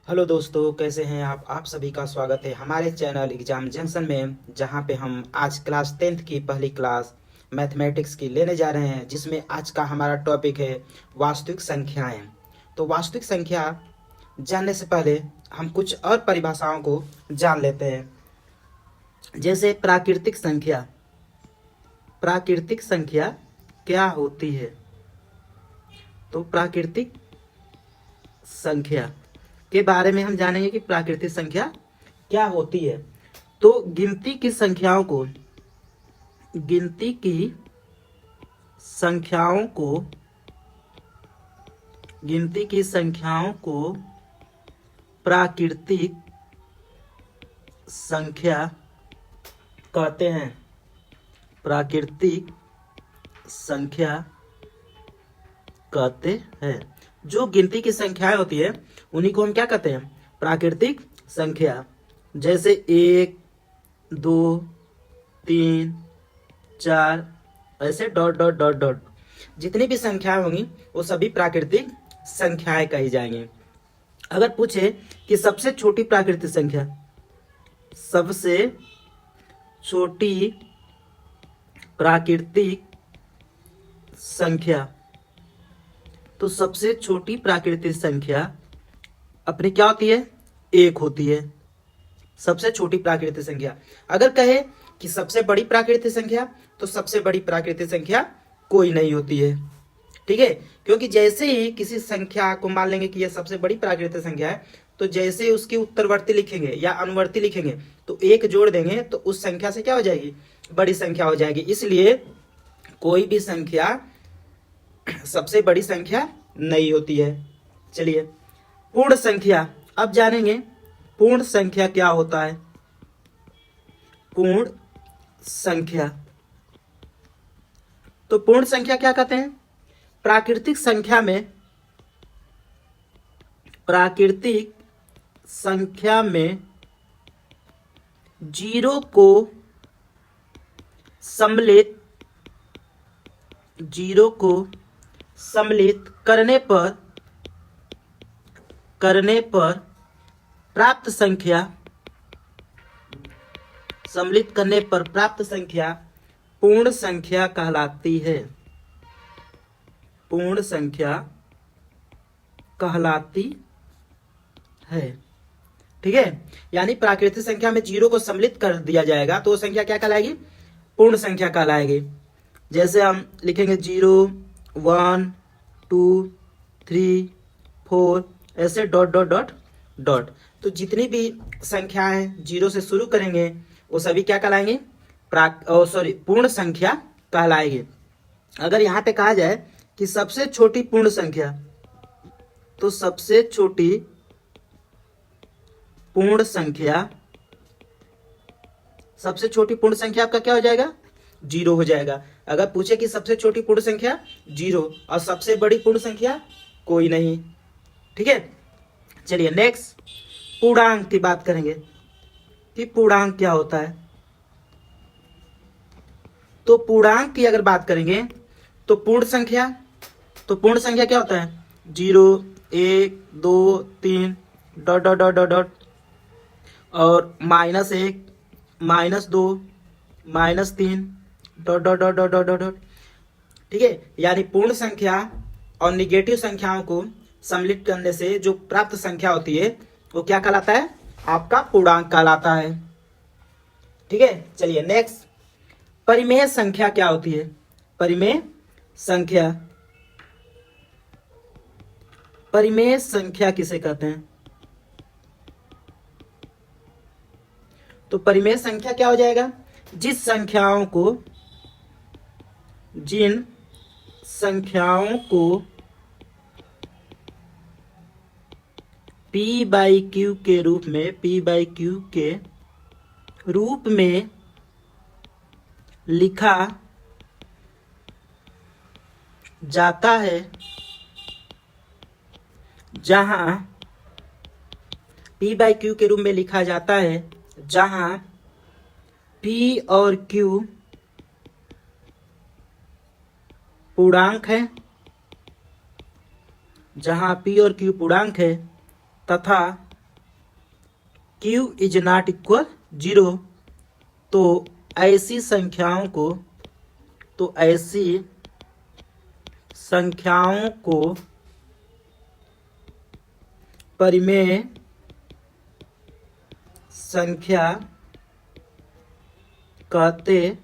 Hello दोस्तों, कैसे हैं आप सभी का स्वागत है हमारे चैनल एग्जाम जंक्शन में, जहां पे हम आज क्लास 10th की पहली क्लास मैथमेटिक्स की लेने जा रहे हैं, जिसमें आज का हमारा टॉपिक है वास्तविक संख्याएं। तो वास्तविक संख्या जानने से पहले हम कुछ और परिभाषाओं को जान लेते हैं। जैसे प्राकृतिक संख्या। प्राकृतिक संख्या क्या होती है? तो प्राकृतिक संख्या के बारे में हम जानेंगे कि प्राकृतिक संख्या क्या होती है। तो गिनती की संख्याओं को प्राकृतिक संख्या कहते हैं। प्राकृतिक संख्या कहते हैं। जो गिनती की संख्याएं होती है उन्हीं को हम क्या कहते हैं? प्राकृतिक संख्या। जैसे 1, 2, 3, 4 ऐसे डॉट डॉट डॉट डॉट जितनी भी संख्याएं होंगी वो सभी प्राकृतिक संख्याएं कही जाएंगी। अगर पूछे कि सबसे छोटी प्राकृतिक संख्या, सबसे छोटी प्राकृतिक संख्या, तो सबसे छोटी प्राकृतिक संख्या अपनी क्या होती है? 1 होती है सबसे छोटी प्राकृतिक संख्या। अगर कहे कि सबसे बड़ी प्राकृतिक संख्या, तो सबसे बड़ी प्राकृतिक संख्या कोई नहीं होती है। ठीक है, क्योंकि जैसे ही किसी संख्या को मान लेंगे कि यह सबसे बड़ी प्राकृतिक संख्या है, तो जैसे ही उसकी उत्तरवर्ती लिखेंगे या अनुवर्ती लिखेंगे तो 1 जोड़ देंगे तो उस संख्या से क्या हो जाएगी? बड़ी संख्या हो जाएगी। इसलिए कोई भी संख्या सबसे बड़ी संख्या नहीं होती है। चलिए, पूर्ण संख्या अब जानेंगे। पूर्ण संख्या क्या होता है? पूर्ण संख्या, तो पूर्ण संख्या क्या कहते हैं? प्राकृतिक संख्या में जीरो को सम्मिलित करने पर प्राप्त संख्या पूर्ण संख्या कहलाती है। पूर्ण संख्या कहलाती है। ठीक है, यानी प्राकृतिक संख्या में जीरो को सम्मिलित कर दिया जाएगा तो वो संख्या क्या कहलाएगी? पूर्ण संख्या कहलाएगी। जैसे हम लिखेंगे 0, 1, 2, 3, 4 ऐसे डॉट डॉट डॉट डॉट। तो जितनी भी संख्याएं जीरो से शुरू करेंगे वो सभी क्या कहलाएंगे? पूर्ण संख्या कहलाएगी। अगर यहाँ पे कहा जाए कि सबसे छोटी पूर्ण संख्या, तो सबसे छोटी पूर्ण संख्या आपका क्या हो जाएगा? 0 हो जाएगा। अगर पूछे कि सबसे छोटी पूर्ण संख्या 0 और सबसे बड़ी पूर्ण संख्या कोई नहीं। ठीक है, चलिए नेक्स्ट पूर्णांक की बात करेंगे कि पूर्णांक क्या होता है। तो पूर्णांक की अगर बात करेंगे तो पूर्ण संख्या क्या होता है? 0, 1, 2, 3 dot dot dot dot dot और -1, -2, -3 dot dot dot dot dot dot. ठीक है, यानी पूर्ण संख्या और निगेटिव संख्याओं को सम्मिलित करने से जो प्राप्त संख्या होती है वो क्या कहलाता है? आपका पूर्णांक कहलाता है। ठीक है, चलिए नेक्स्ट परिमेय संख्या क्या होती है? परिमेय संख्या किसे कहते हैं? तो परिमेय संख्या क्या हो जाएगा? जिन संख्याओं को P/Q के रूप में लिखा जाता है, जहां P/Q के रूप में लिखा जाता है जहां P और Q पूर्णांक है, जहां P और Q पूर्णांक है तथा q इज नॉट इक्वल 0, तो ऐसी संख्याओं को परिमेय संख्या कहते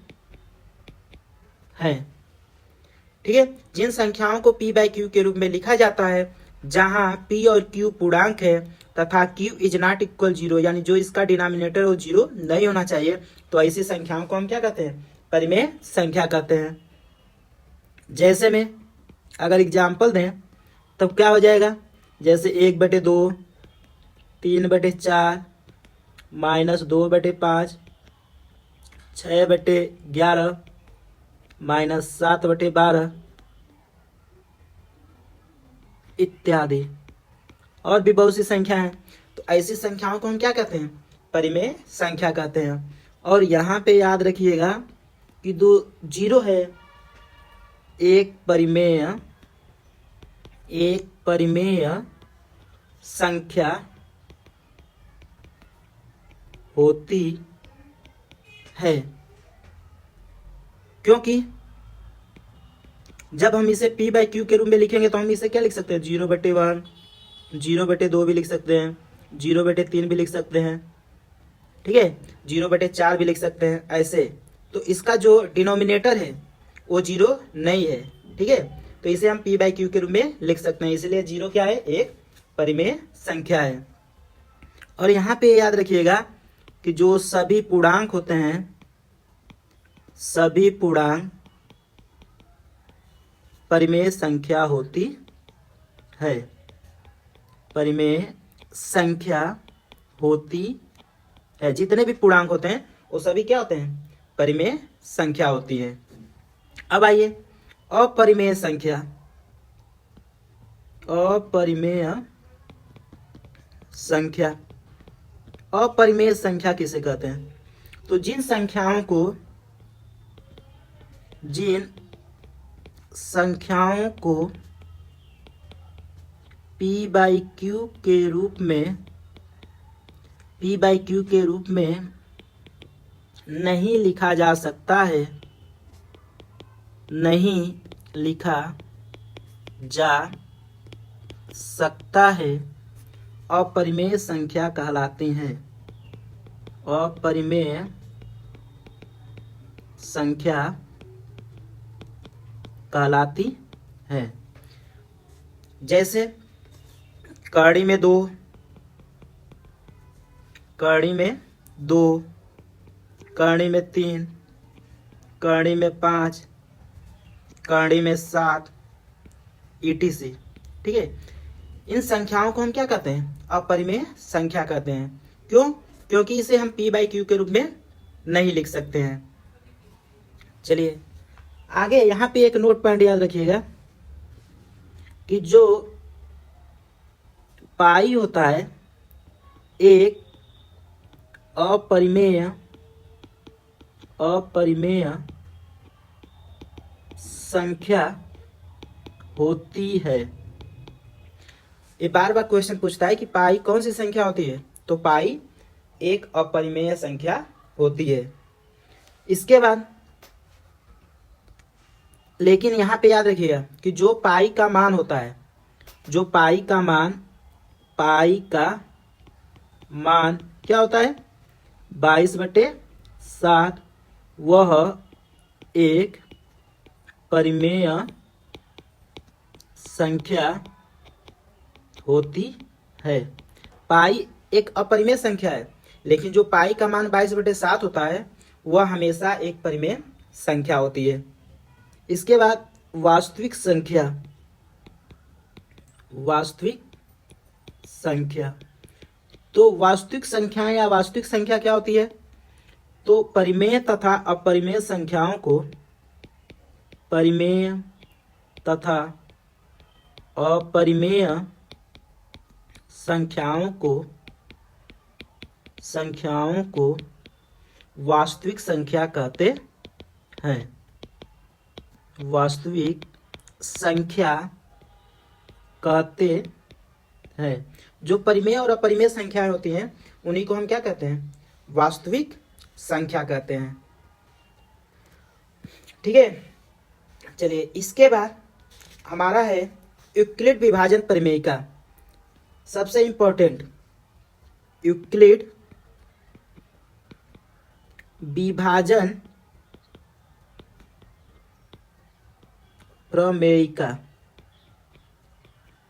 हैं। ठीक है, जिन संख्याओं को p बाई क्यू के रूप में लिखा जाता है जहां p और q पूर्णांक है तथा q इज नॉट इक्वल 0, यानी जो इसका डिनोमिनेटर वो 0 नहीं होना चाहिए, तो ऐसी संख्याओं को हम क्या कहते हैं? परिमेय संख्या कहते हैं। जैसे में अगर एग्जाम्पल दें तब क्या हो जाएगा? जैसे 1/2, 3/4, -2/5, 6/11, -7/12 इत्यादि, और भी बहुत सी संख्या हैं। तो ऐसी संख्याओं को हम क्या कहते हैं? परिमेय संख्या कहते हैं। और यहाँ पे याद रखिएगा कि दो 0 है, एक परिमेय संख्या होती है, क्योंकि जब हम इसे p बाई क्यू के रूप में लिखेंगे तो हम इसे क्या लिख सकते हैं? 0/1, 0/2 भी लिख सकते हैं, 0/3 भी लिख सकते हैं, ठीक है, 0/4 भी लिख सकते हैं, ऐसे। तो इसका जो डिनोमिनेटर है वो 0 नहीं है, ठीक है, तो इसे हम p बाई क्यू के रूप में लिख सकते हैं, इसलिए 0 क्या है? एक परिमेय संख्या है। और यहाँ पे याद रखिएगा कि जो सभी पूर्णांक होते हैं, सभी पूर्णांक परिमेय संख्या होती है, परिमेय संख्या होती है। जितने भी पूर्णांक होते हैं वो सभी क्या होते हैं? परिमेय संख्या होती है। अब आइए अपरिमेय संख्या। अपरिमेय संख्या, अपरिमेय संख्या किसे कहते हैं? तो जिन संख्याओं को p बाई क्यू के रूप में नहीं लिखा जा सकता है, नहीं लिखा जा सकता है, अपरिमेय संख्या कहलाती हैं। अपरिमेय संख्या कहलाती है। जैसे कड़ी में 2, कड़ी में 3, कड़ी में 5, कड़ी में 7 etc। ठीक है, इन संख्याओं को हम क्या कहते हैं? अपरिमेय संख्या कहते हैं। क्यों? क्योंकि इसे हम p बाई क्यू के रूप में नहीं लिख सकते हैं। चलिए आगे, यहाँ पे एक नोट पॉइंट याद रखिएगा कि जो पाई होता है एक अपरिमेय संख्या होती है। ये बार बार क्वेश्चन पूछता है कि पाई कौन सी संख्या होती है? तो पाई एक अपरिमेय संख्या होती है। इसके बाद लेकिन यहाँ पे याद रखिएगा कि जो पाई का मान होता है, जो पाई का मान क्या होता है? 22/7, वह एक परिमेय संख्या होती है। पाई एक अपरिमेय संख्या है, लेकिन जो पाई का मान 22/7 होता है वह हमेशा एक परिमेय संख्या होती है। इसके बाद वास्तविक संख्या। तो वास्तविक संख्या या वास्तविक संख्या क्या होती है? तो परिमेय तथा अपरिमेय संख्याओं को, परिमेय तथा अपरिमेय संख्याओं को वास्तविक संख्या कहते हैं। वास्तविक संख्या कहते हैं। जो परिमेय और अपरिमेय संख्याएं होती हैं उन्हीं को हम क्या कहते हैं, वास्तविक संख्या कहते हैं। ठीक है, चलिए इसके बाद हमारा है यूक्लिड विभाजन परिमेयिका। सबसे इंपॉर्टेंट, यूक्लिड विभाजन प्रमेयिका।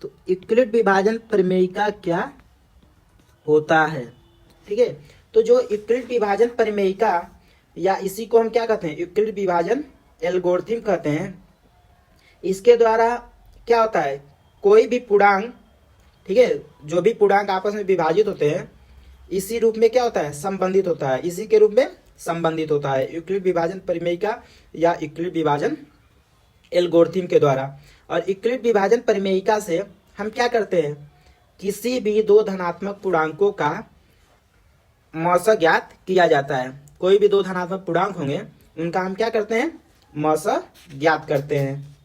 तो यूक्लिड विभाजन प्रमेयिका क्या होता है? ठीक है, तो जो यूक्लिड विभाजन प्रमेयिका, या इसी को हम क्या कहते हैं, यूक्लिड विभाजन एल्गोरिथम कहते हैं। इसके द्वारा क्या होता है, कोई भी पूर्णांक, ठीक है, जो भी पूर्णांक आपस में विभाजित होते हैं इसी रूप में क्या होता है, संबंधित होता है, इसी के रूप में संबंधित होता है यूक्लिड विभाजन परिमेयिका या यूक्लिड विभाजन एल्गोरिथम के द्वारा। और यूक्लिड विभाजन परिमेयिका से हम क्या करते हैं, किसी भी दो धनात्मक पूर्णांकों का मौसा ज्ञात किया जाता है। कोई भी दो धनात्मक पूर्णांक होंगे उनका हम क्या करते हैं, मौसा ज्ञात करते हैं।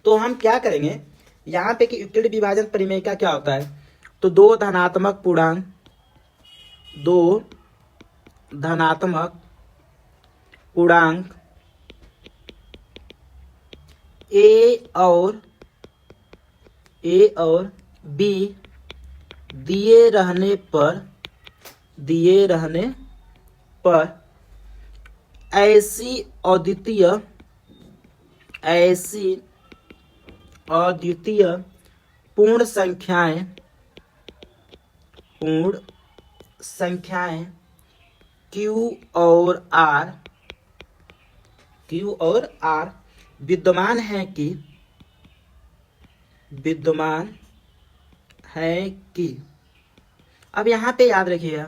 तो हम क्या करेंगे यहाँ पे कि यूक्लिड विभाजन परिमेयिका क्या होता है, तो दो धनात्मक पूर्णांक ए और बी दिए रहने पर ऐसी अद्वितीय पूर्ण संख्याएं Q और R विद्यमान है कि अब यहाँ पे याद रखिएगा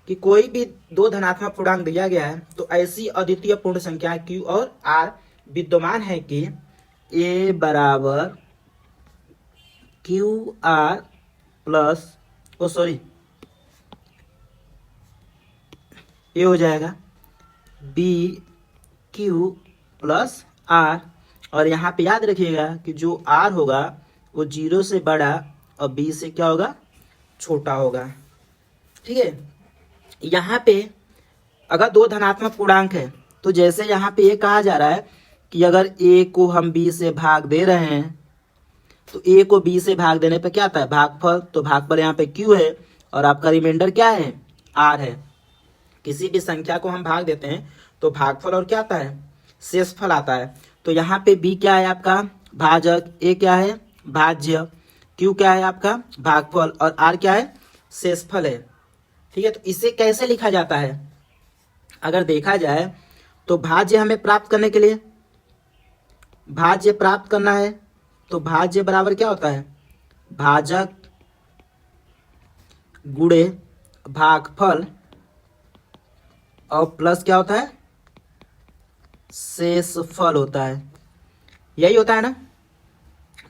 कि कोई भी दो धनात्मक पूर्णांक दिया गया है तो ऐसी अद्वितीय पूर्ण संख्या Q और R विद्यमान है कि A बराबर QR प्लस ये हो जाएगा BQ प्लस R। और यहाँ पे याद रखिएगा कि जो R होगा वो 0 से बड़ा और B से क्या होगा, छोटा होगा। ठीक है, यहाँ पे अगर दो धनात्मक पूर्णांक है तो जैसे यहाँ पे ये कहा जा रहा है कि अगर A को हम B से भाग दे रहे हैं तो A को B से भाग देने पे क्या आता है, भागफल। तो भागफल यहाँ पे Q है और आपका रिमाइंडर क्या है, R है। किसी भी संख्या को हम भाग देते हैं तो भागफल और क्या आता है, शेषफल आता है। तो यहाँ पे B क्या है आपका, भाजक, A क्या है, भाज्य, Q क्या है आपका, भागफल, और R क्या है, शेषफल है। ठीक है, तो इसे कैसे लिखा जाता है, अगर देखा जाए तो भाज्य हमें प्राप्त करने के लिए, भाज्य प्राप्त करना है तो भाज्य बराबर क्या होता है, भाजक गुणे भागफल और प्लस क्या होता है, शेषफल होता है। यही होता है ना।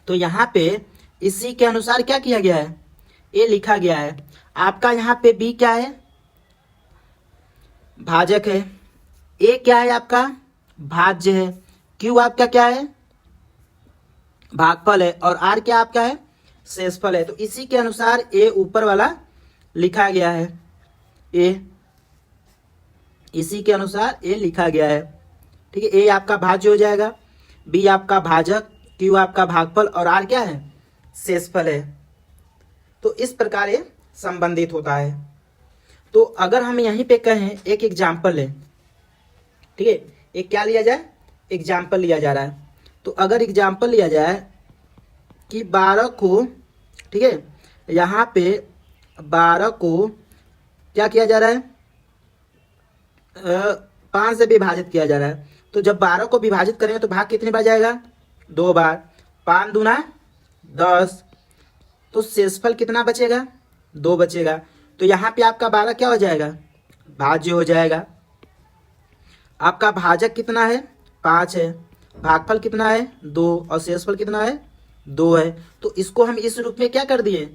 तो यहाँ पे इसी के अनुसार क्या किया गया है, ये लिखा गया है। आपका यहाँ पे B क्या है, भाजक है, A क्या है आपका, भाज्य है, Q आपका क्या है, भागफल है, और R क्या आपका है, शेषफल है। तो इसी के अनुसार A ऊपर वाला लिखा गया है, A इसी के अनुसार A लिखा गया है। ठीक है, A आपका भाज्य हो जाएगा, B आपका भाजक, Q आपका भागफल और R क्या है, शेषफल है। तो इस प्रकार ये संबंधित होता है। तो अगर हम यहीं पे कहें एक एग्जाम्पल लें, ठीक है, एक क्या लिया जाए, एग्जाम्पल लिया जा रहा है। तो अगर एग्जाम्पल लिया जाए कि 12 को, ठीक है, यहाँ पे 12 को क्या किया जा रहा है, 5 से विभाजित किया जा रहा है। तो जब 12 को विभाजित करेंगे तो भाग कितने बार जाएगा, 2 बार, 5 दूना 10, तो शेषफल कितना बचेगा, 2 बचेगा। तो यहाँ पे आपका 12 क्या हो जाएगा, भाज्य हो जाएगा। आपका भाजक कितना है, 5 है, भागफल कितना है, 2, और शेषफल कितना है, 2 है। तो इसको हम इस रूप में क्या कर दिए,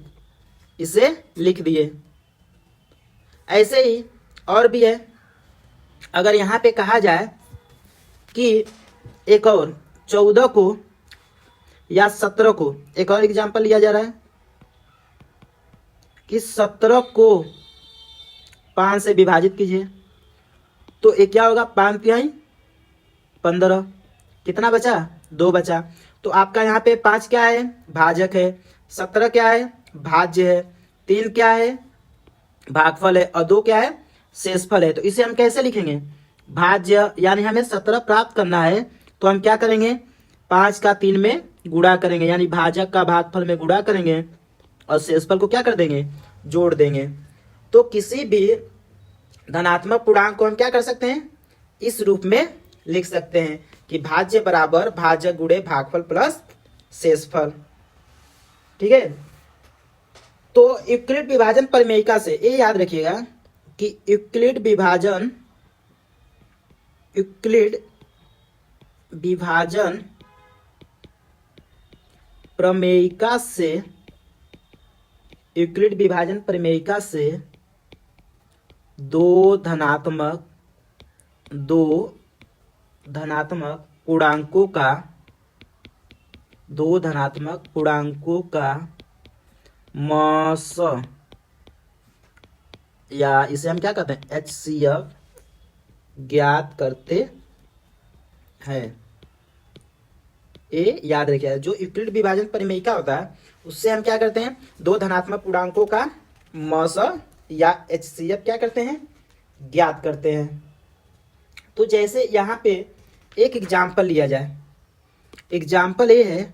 इसे लिख दिए। ऐसे ही और भी है। अगर यहाँ पे कहा जाए कि एक और 14 को या 17 को, एक और एग्जाम्पल लिया जा रहा है कि 17 को 5 से विभाजित कीजिए, तो ये क्या होगा, 5 तिहाई 15, कितना बचा, 2 बचा। तो आपका यहाँ पे 5 क्या है, भाजक है, 17 क्या है, भाज्य है, 3 क्या है, भागफल है, और 2 क्या है, शेषफल है। तो इसे हम कैसे लिखेंगे, भाज्य, यानी हमें 17 प्राप्त करना है तो हम क्या करेंगे, 5 का 3 में गुणा करेंगे, यानी भाजक का भागफल में गुणा करेंगे और शेषफल को क्या कर देंगे, जोड़ देंगे। तो किसी भी धनात्मक पूर्णांक को हम क्या कर सकते हैं, इस रूप में लिख सकते हैं कि भाज्य बराबर भाजक गुणे भागफल प्लस शेषफल। ठीक है। तो यूक्लिड विभाजन परिमेयिका से ये याद रखिएगा कि यूक्लिड विभाजन प्रमेयिका से, यूक्लिड विभाजन प्रमेयिका से दो धनात्मक पूर्णांकों का मॉस, या इसे हम क्या कहते हैं, HCF ज्ञात करते हैं। ये याद रखिए, जो यूक्लिड विभाजन परिमेयिका होता है उससे हम क्या करते हैं, दो धनात्मक पूर्णांकों का मॉस या HCF क्या करते हैं, ज्ञात करते हैं। तो जैसे यहाँ पे एक एग्जाम्पल लिया जाए, एग्जाम्पल ये है,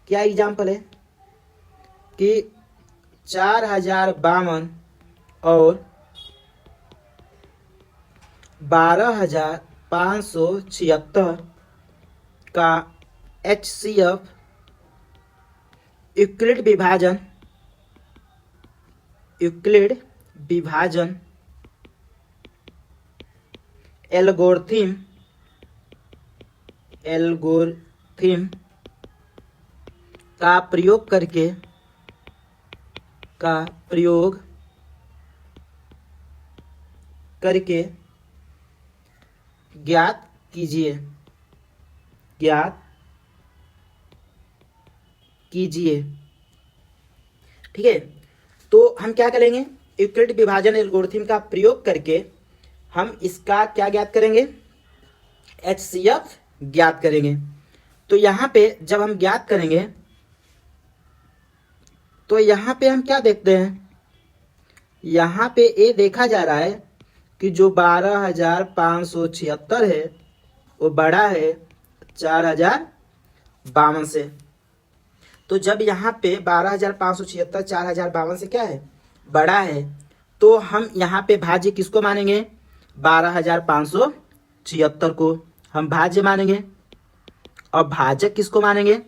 क्या एग्जाम्पल है कि 4052 और 12576 का HCF यूक्लिड विभाजन एल्गोरिथम का प्रयोग करके ज्ञात कीजिए। ठीक है। तो हम क्या करेंगे, यूक्लिड विभाजन एल्गोरिथम का प्रयोग करके हम इसका क्या ज्ञात करेंगे, HCF ज्ञात करेंगे। तो यहाँ पे जब हम ज्ञात करेंगे तो यहाँ पे हम क्या देखते हैं, यहाँ पे ये देखा जा रहा है कि जो 12576 है वो बड़ा है 4052 से। तो जब यहाँ पे 12576 4052 से क्या है, बड़ा है, तो हम यहाँ पे भाज्य किसको मानेंगे, 12576 को हम भाज्य मानेंगे, और भाजक किसको मानेंगे,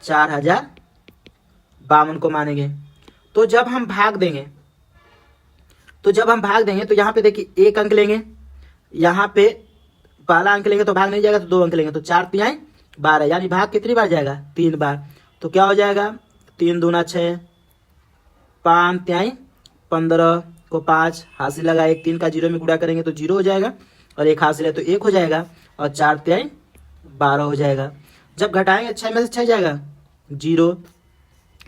4052 को मानेंगे। तो जब हम भाग देंगे तो यहाँ पे देखिए 1 अंक लेंगे, यहाँ पे पहला अंक लेंगे तो भाग नहीं जाएगा, तो 2 अंक लेंगे तो 4 तिहाई 12, यानी भाग कितनी बार जाएगा, 3 बार। तो क्या हो जाएगा, 3 दूना 6, 5 तिहाई 15 को 5 हासिल लगा, 1 3 का 0 में गुणा करेंगे तो 0 हो जाएगा, और 1 हासिल है तो 1 हो जाएगा, और 4 तिहाई 12 हो जाएगा। जब घटाएंगे 6 में से 6 जाएगा 0,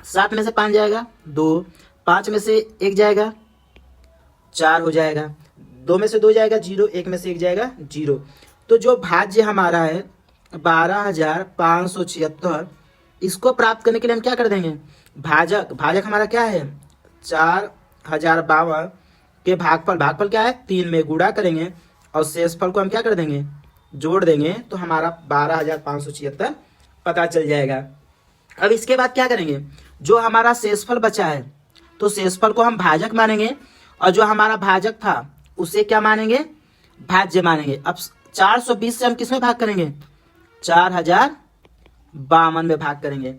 7 में से 5 जाएगा 2, 5 में से 1 जाएगा 4 हो जाएगा, 2 में से 2 जाएगा 0, 1 में से 1 जाएगा 0। तो जो भाज्य हमारा है 12576, इसको प्राप्त करने के लिए हम क्या कर देंगे, भाजक हमारा क्या है, 4052 के भागफल क्या है, 3 में गुणा करेंगे और शेषफल को हम क्या कर देंगे, जोड़ देंगे, तो हमारा 12576 पता चल जाएगा। अब इसके बाद क्या करेंगे, जो हमारा शेषफल बचा है तो शेषफल को हम भाजक मानेंगे, और जो हमारा भाजक था उसे क्या मानेंगे, भाज्य मानेंगे। अब 420 से हम किस में भाग करेंगे, 4052 में भाग करेंगे।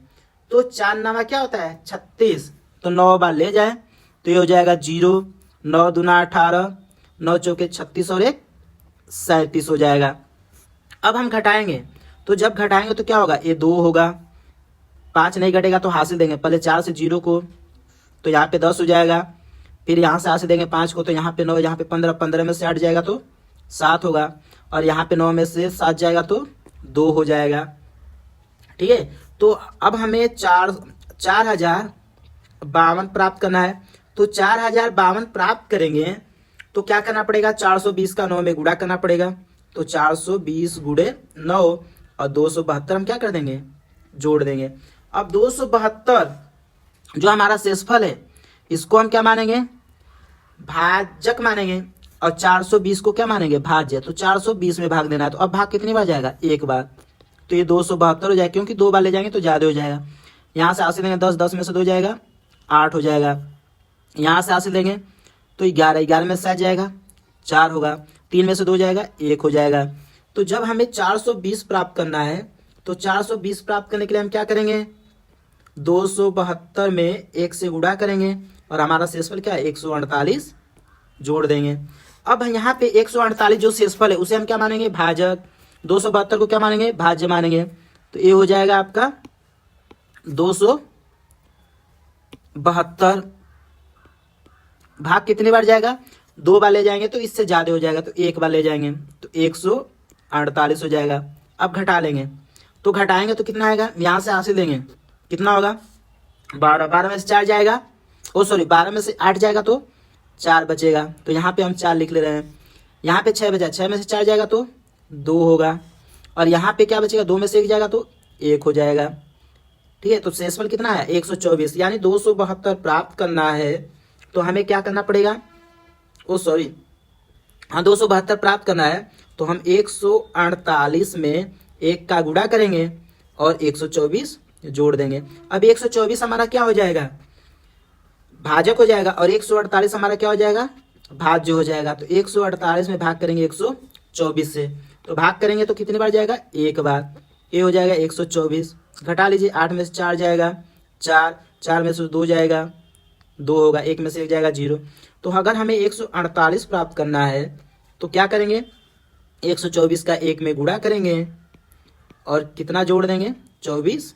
तो 4 नामा क्या होता है, 36, तो 9 बार ले जाए तो ये हो जाएगा 0, 9 दूना 18, 9 चौके 36 और 1 37 हो जाएगा। अब हम घटाएंगे, तो जब घटाएंगे तो क्या होगा, ये 2 होगा, 5 नहीं घटेगा तो हासिल देंगे, पहले 4 से 0 को तो यहाँ पे 10 हो जाएगा, फिर यहाँ से हासिल देंगे 5 को तो यहाँ पे 9, यहाँ पे 15, 15 में से 8 जाएगा तो 7 होगा, और यहाँ पे 9 में से 7 जाएगा तो 2 हो जाएगा। ठीक है। तो अब हमें 4000 52 प्राप्त करना है। तो 4052 प्राप्त करेंगे तो क्या करना पड़ेगा, 420 का 9 में गुणा करना पड़ेगा। तो 420 गुणे 9 और 272 हम क्या कर देंगे, जोड़ देंगे। अब 272 जो हमारा शेषफल है इसको हम क्या मानेंगे, भाजक मानेंगे, और 420 को क्या मानेंगे, भाज्य। तो 420 में भाग देना है। तो अब भाग कितनी बार जाएगा, एक बार। तो ये 272 हो जाएगा, क्योंकि 2 बार ले जाएंगे तो ज्यादा हो जाएगा। यहाँ से 80 देंगे 10, 10 में से 2 जाएगा 8 हो जाएगा। यहाँ से 80 देंगे तो 11, 11 में से 7 जाएगा 4 होगा। 3 में से 2 जाएगा 1 हो जाएगा। तो जब हमें 420 प्राप्त करना है तो 420 प्राप्त करने के लिए हम क्या करेंगे, 272 में 1 से गुणा करेंगे और हमारा शेषफल क्या है, 148 जोड़ देंगे। अब यहाँ पे 148 जो शेषफल है उसे हम क्या मानेंगे, भाजक। 272 को क्या मानेंगे, भाज्य मानेंगे। तो ये हो जाएगा आपका 272। भाग कितनी बार जाएगा, 2 बार ले जाएंगे तो इससे ज्यादा हो जाएगा। तो 1 बार ले जाएंगे तो 148 हो जाएगा। अब घटा लेंगे तो घटाएंगे तो कितना आएगा, यहाँ से 80 देंगे कितना होगा, 12, 12 में से 4 जाएगा, 12 में से 8 जाएगा तो 4 बचेगा। तो यहाँ पे हम 4 लिख ले रहे हैं। यहाँ पे 6 बचा, 6 में से 4 जाएगा तो 2 होगा। और यहाँ पे क्या बचेगा, 2 में से 1 जाएगा तो 1 हो जाएगा। ठीक है, तो शेषफल कितना है, 124। यानी 272 प्राप्त करना है तो हमें क्या करना पड़ेगा, 272 प्राप्त करना है तो हम 148 में 1 का गुणा करेंगे और 124 जोड़ देंगे। अब 124 हमारा क्या हो जाएगा, भाजक हो जाएगा, और 148 हमारा क्या हो जाएगा, भाज्य हो जाएगा। तो 148 में भाग करेंगे 124 से, तो भाग करेंगे तो कितनी बार जाएगा, 1 बार। ये हो जाएगा 124। घटा लीजिए, 8 में से 4 जाएगा 4, 4 में से 2 जाएगा 2 होगा, 1 में से 1 जाएगा 0। तो अगर हमें 148 प्राप्त करना है तो क्या करेंगे, 124 का 1 में गुणा करेंगे और कितना जोड़ देंगे, 24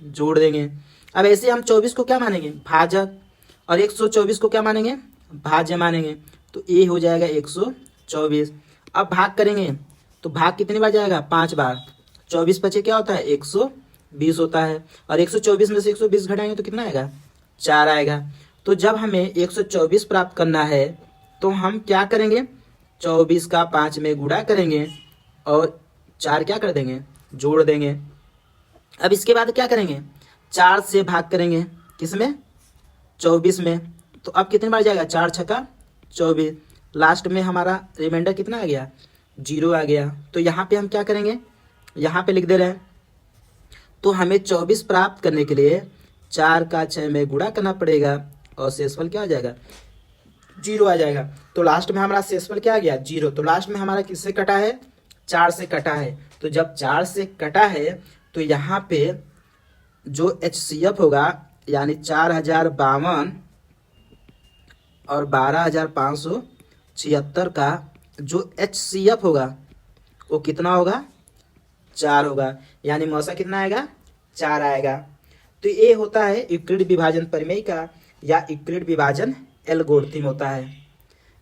जोड़ देंगे। अब ऐसे हम 24 को क्या मानेंगे, भाजक, और 124 को क्या मानेंगे, भाज्य मानेंगे। तो ये हो जाएगा 124। अब भाग करेंगे तो भाग कितनी बार जाएगा, 5 बार। 24 बचे क्या होता है, 120 होता है। और 124 में से 120 घटाएंगे तो कितना आएगा, 4 आएगा। तो जब हमें 124 प्राप्त करना है तो हम क्या करेंगे, 24 का 5 में गुणा करेंगे और 4 क्या कर देंगे, जोड़ देंगे। अब इसके बाद क्या करेंगे, 4 से भाग करेंगे, किसमें, 24 में। तो अब कितनी बार जाएगा, 4 छक्का 24। लास्ट में हमारा रिमाइंडर कितना आ गया, 0 आ गया। तो यहाँ पे हम क्या करेंगे, यहाँ पे लिख दे रहे हैं। तो हमें 24 प्राप्त करने के लिए 4 का 6 में गुणा करना पड़ेगा और शेषफल क्या आ जाएगा, 0 आ जाएगा। तो लास्ट में हमारा शेषफल क्या आ गया, 0। तो लास्ट में हमारा किससे कटा है, 4 से कटा है। तो जब 4 से कटा है तो यहाँ पे जो HCF होगा, यानी 4052 और 12576 का जो HCF होगा वो कितना होगा, 4 होगा। यानी मौसा कितना आएगा, 4 आएगा। तो ये होता है यूक्लिड विभाजन प्रमेय का या यूक्लिड विभाजन एल्गोरिथम होता है।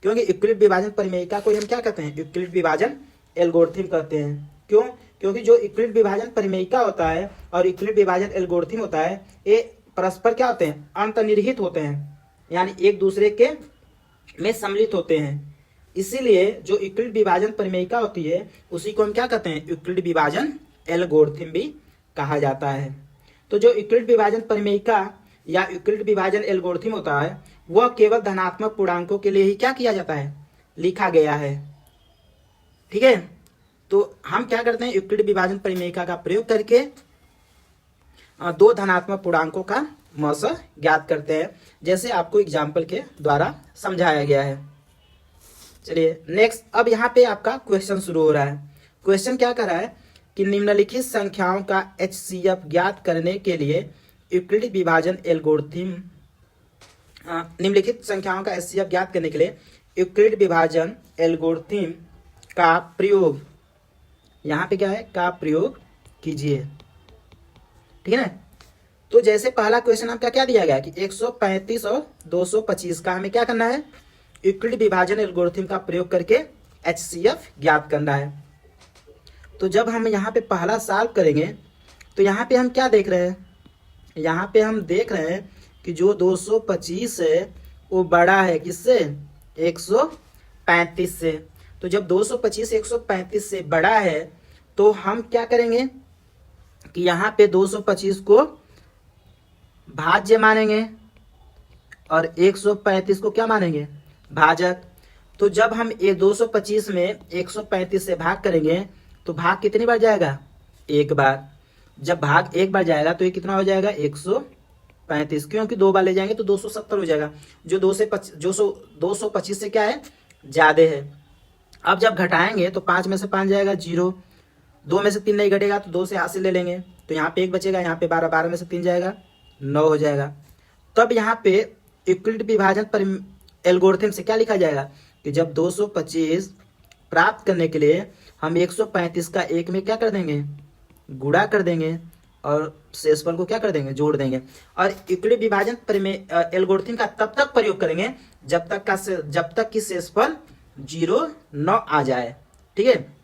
क्योंकि यूक्लिड विभाजन प्रमेय का को हम क्या कहते हैं, यूक्लिड विभाजन एल्गोरिथम कहते हैं। क्यों, क्योंकि जो यूक्लिड विभाजन प्रमेय का होता है और यूक्लिड विभाजन एल्गोरिथम होता है, ये परस्पर क्या होते हैं, अंतर्निहित होते हैं, यानी एक दूसरे के में सम्मिलित होते हैं। इसीलिए जो यूक्लिड विभाजन प्रमेयिका होती है उसी को हम क्या कहते हैं, यूक्लिड विभाजन एल्गोरिथम भी कहा जाता है। तो जो यूक्लिड विभाजन प्रमेयिका या यूक्लिड विभाजन एल्गोरिथम होता है वह केवल धनात्मक पूर्णांकों के लिए ही क्या किया जाता है, लिखा गया है। ठीक है, तो हम क्या करते हैं, यूक्लिड विभाजन प्रमेयिका का प्रयोग करके 2 धनात्मक पूर्णांकों का मौसा ज्ञात करते हैं, जैसे आपको एग्जाम्पल के द्वारा समझाया गया है। चलिए नेक्स्ट, अब यहाँ पे आपका क्वेश्चन शुरू हो रहा है। क्वेश्चन क्या कर रहा है कि निम्नलिखित संख्याओं का HCF ज्ञात करने के लिए यूक्लिड विभाजन एल्गोरिथम, निम्नलिखित संख्याओं का HCF ज्ञात करने के लिए यूक्लिड विभाजन एल्गोरिथम का प्रयोग, यहाँ पे क्या है, का प्रयोग कीजिए। ठीक है ना। तो जैसे पहला क्वेश्चन आपका क्या दिया गया कि 135 और 225 का हमें क्या करना है, यूक्लिड विभाजन एल्गोरिथम का प्रयोग करके HCF ज्ञात करना है। तो जब हम यहाँ पे पहला सॉल्व करेंगे तो यहाँ पे हम क्या देख रहे हैं, यहाँ पे हम देख रहे हैं कि जो 225 है वो बड़ा है किससे? 135 से। तो जब 225 135 से बड़ा है तो हम क्या करेंगे कि यहाँ पे 225 को भाज्य मानेंगे और 135 को क्या मानेंगे? भाजक। तो जब हम ये 225 में 135 से भाग करेंगे तो भाग कितनी बार जाएगा? एक बार। जब भाग एक बार जाएगा तो ये कितना हो जाएगा? 135, क्योंकि दो बार ले जाएंगे तो 270 हो जाएगा, जो 225 से क्या है? ज्यादा है। अब जब घटाएंगे तो 5 में से 5 जाएगा 0, 2 में से 3 नहीं घटेगा तो 2 से हासिल ले लेंगे, तो यहाँ पे 1 बचेगा, यहाँ पे 12, 12 में से 3 जाएगा 9 हो जाएगा। तब यहाँ पे यूक्लिड विभाजन पर एल्गोरिथम से क्या लिखा जाएगा कि जब 225 प्राप्त करने के लिए हम 135 का 1 में क्या कर देंगे? गुणा कर देंगे और शेषफल को क्या कर देंगे? जोड़ देंगे। और यूक्लिड विभाजन एल्गोरिथम का तब तक प्रयोग करेंगे जब तक कि शेषफल 0 न आ जाए। ठीक है।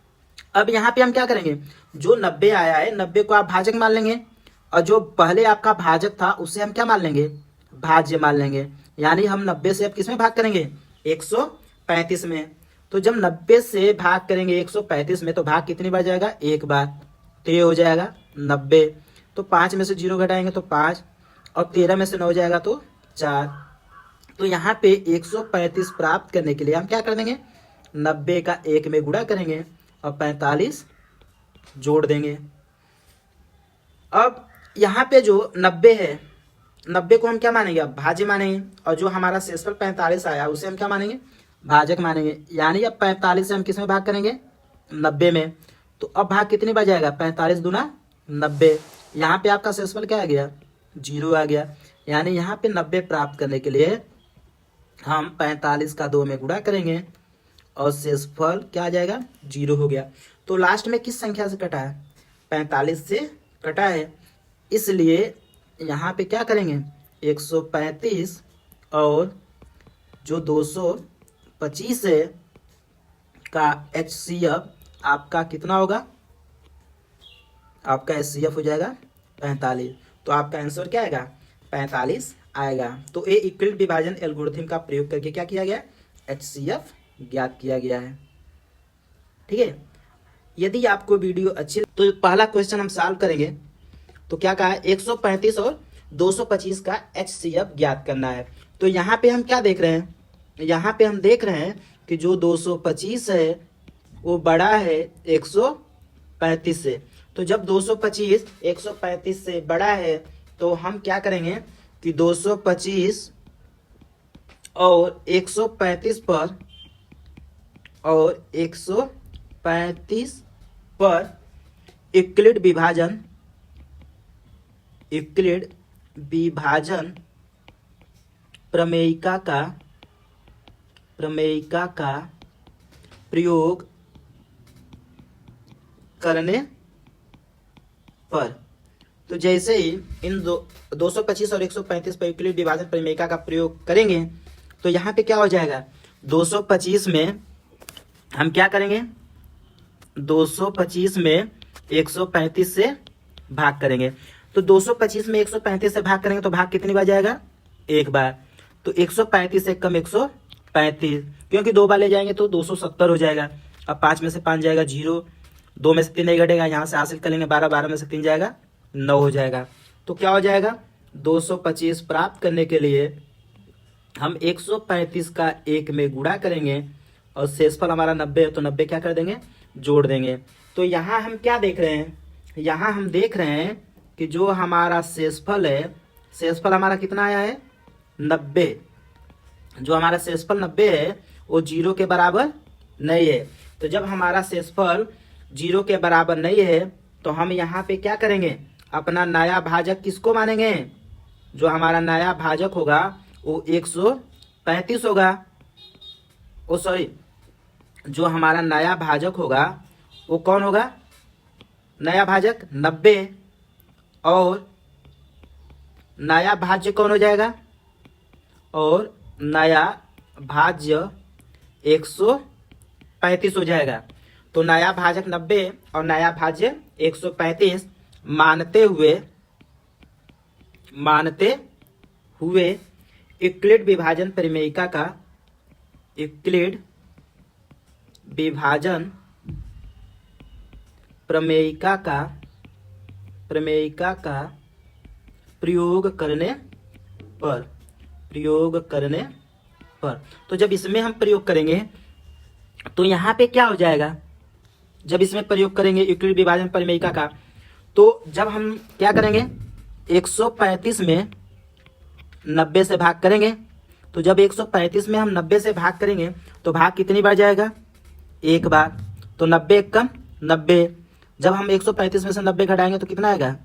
अब यहाँ पे हम क्या करेंगे? जो 90 आया है 90 को आप भाजक मान लेंगे और जो पहले आपका भाजक था उसे हम क्या मान लेंगे? भाज्य मान लेंगे। यानी हम 90 से अब किस में भाग करेंगे? 135 में। तो जब 90 से भाग करेंगे 135 में तो भाग कितनी बार जाएगा? एक बार। तो ये हो जाएगा 90। तो 5 में से 0 घटाएंगे तो 5 और 13 में से 9 जाएगा तो 4। तो यहाँ पे 135 प्राप्त करने के लिए हम क्या कर देंगे? 90 का 1 में गुणा करेंगे और 45 जोड़ देंगे। अब यहाँ पे जो 90 है 90 को हम क्या मानेंगे? अब भाज्य मानेंगे। और जो हमारा शेषफल 45 आया उसे हम क्या मानेंगे? भाजक मानेंगे। यानी अब 45 से हम किस में भाग करेंगे? 90 में। तो अब भाग कितनी बार जाएगा? 45 दूना 90। यहाँ पे आपका शेषफल क्या आ गया? 0 आ गया। यानी यहाँ पे 90 प्राप्त करने के लिए हम 45 का 2 में गुणा करेंगे और शेषफल क्या आ जाएगा? 0 हो गया। तो लास्ट में किस संख्या से कटा है? 45 से कटा है। इसलिए यहाँ पे क्या करेंगे? 135 और जो 225 है का HCF आपका कितना होगा? आपका HCF हो जाएगा 45। तो आपका आंसर क्या आएगा? 45 आएगा। तो ये यूक्लिड विभाजन एल्गोरिथम का प्रयोग करके क्या किया गया? HCF ज्ञात किया गया है। ठीक है। यदि आपको वीडियो अच्छी तो पहला क्वेश्चन हम सॉल्व करेंगे। तो क्या कहा है? 135 और 225 का HCF ज्ञात करना है। तो यहाँ पे हम क्या देख रहे हैं? यहाँ पे हम देख रहे हैं कि जो 225 है वो बड़ा है 135 से। तो जब 225 135 से बड़ा है तो हम क्या करेंगे कि 225 और 135 पर यूक्लिड विभाजन प्रमेयिका का प्रयोग करने पर, तो जैसे ही इन 225 और 135 पर यूक्लिड विभाजन प्रमेयिका का प्रयोग करेंगे तो यहाँ पे क्या हो जाएगा? 225 में हम क्या करेंगे? 225 में 135 से भाग करेंगे। तो 225 में 135 से भाग करेंगे तो भाग कितनी बार जाएगा? एक बार। तो 135 से कम 135, क्योंकि 2 बार ले जाएंगे तो 270 हो जाएगा। अब 5 में से 5 जाएगा 0, 2 में से 3 नहीं घटेगा, यहाँ से हासिल करेंगे 12, 12 में से 3 जाएगा 9 हो जाएगा। तो क्या हो जाएगा? 225 प्राप्त करने के लिए हम 135 का 1 में गुणा करेंगे और शेषफल हमारा 90 है तो 90 क्या कर देंगे? जोड़ देंगे। तो यहाँ हम क्या देख रहे हैं? यहाँ हम देख रहे हैं कि जो हमारा शेषफल है, शेषफल हमारा कितना आया है? 90। जो हमारा शेषफल 90 है वो 0 के बराबर नहीं है। तो जब हमारा शेषफल 0 के बराबर नहीं है तो हम यहाँ पे क्या करेंगे? अपना नया भाजक किसको मानेंगे? जो हमारा नया भाजक होगा वो 135 होगा। जो हमारा नया भाजक होगा वो कौन होगा? नया भाजक 90 और नया भाज्य कौन हो जाएगा? और नया भाज्य 135 हो जाएगा। तो नया भाजक 90 और नया भाज्य 135 मानते हुए यूक्लिड विभाजन प्रमेयिका का यूक्लिड विभाजन प्रमेयिका का प्रयोग करने पर तो जब इसमें हम प्रयोग करेंगे तो यहाँ पे क्या हो जाएगा, जब इसमें प्रयोग करेंगे यूक्लिड विभाजन प्रमेयिका का, तो जब हम क्या करेंगे 135 में 90 से भाग करेंगे, तो जब 135 में हम 90 से भाग करेंगे तो भाग कितनी बार जाएगा, एक बार, तो 90 एक कम 90। जब हम 135 में से 90 घटाएंगे तो कितना आएगा,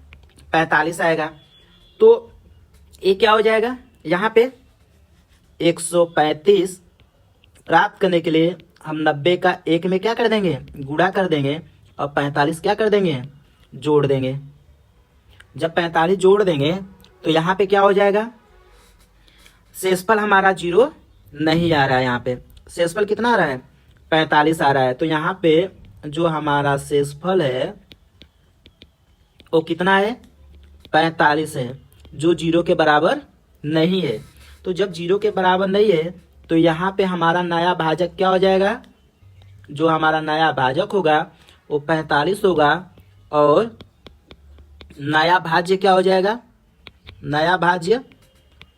45 आएगा। तो ये क्या हो जाएगा, यहाँ पे 135 प्राप्त करने के लिए हम 90 का एक में क्या कर देंगे, गुणा कर देंगे, और 45 क्या कर देंगे, जोड़ देंगे। जब 45 जोड़ देंगे तो यहाँ पे क्या हो जाएगा, शेषफल हमारा 0 नहीं आ रहा है, यहाँ पे शेषफल कितना आ रहा है, 45 आ रहा है। तो यहाँ पे जो हमारा शेषफल है वो कितना है, 45 है, जो 0 के बराबर नहीं है। तो जब 0 के बराबर नहीं है तो यहाँ पे हमारा नया भाजक क्या हो जाएगा, जो हमारा नया भाजक होगा वो 45 होगा, और नया भाज्य क्या हो जाएगा, नया भाज्य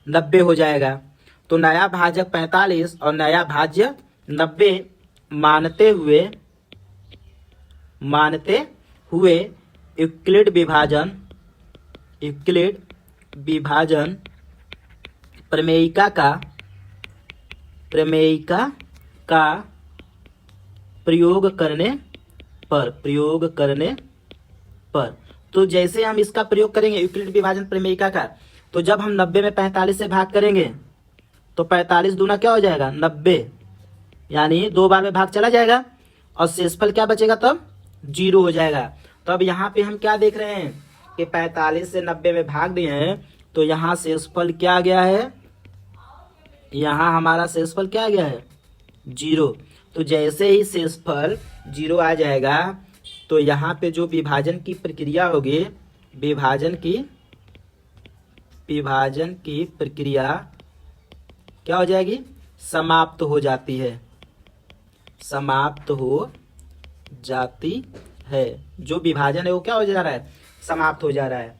90 हो जाएगा। तो नया भाजक 45 और नया भाज्य 90 मानते हुए यूक्लिड विभाजन प्रमेयिका का प्रयोग करने पर तो जैसे हम इसका प्रयोग करेंगे यूक्लिड विभाजन प्रमेयिका का, तो जब हम 90 में 45 से भाग करेंगे तो 45 दूना क्या हो जाएगा, 90, यानी 2 बार में भाग चला जाएगा और शेषफल क्या बचेगा, तब 0 हो जाएगा। तो अब यहाँ पे हम क्या देख रहे हैं कि 45 से 90 में भाग दिए हैं, तो यहाँ शेषफल क्या आ गया है, यहाँ हमारा शेषफल क्या आ गया है, 0। तो जैसे ही शेषफल 0 आ जाएगा तो यहाँ पे जो विभाजन की प्रक्रिया होगी, विभाजन की प्रक्रिया क्या हो जाएगी, समाप्त हो जाती है, जो विभाजन है वो क्या हो जा रहा है, समाप्त हो जा रहा है।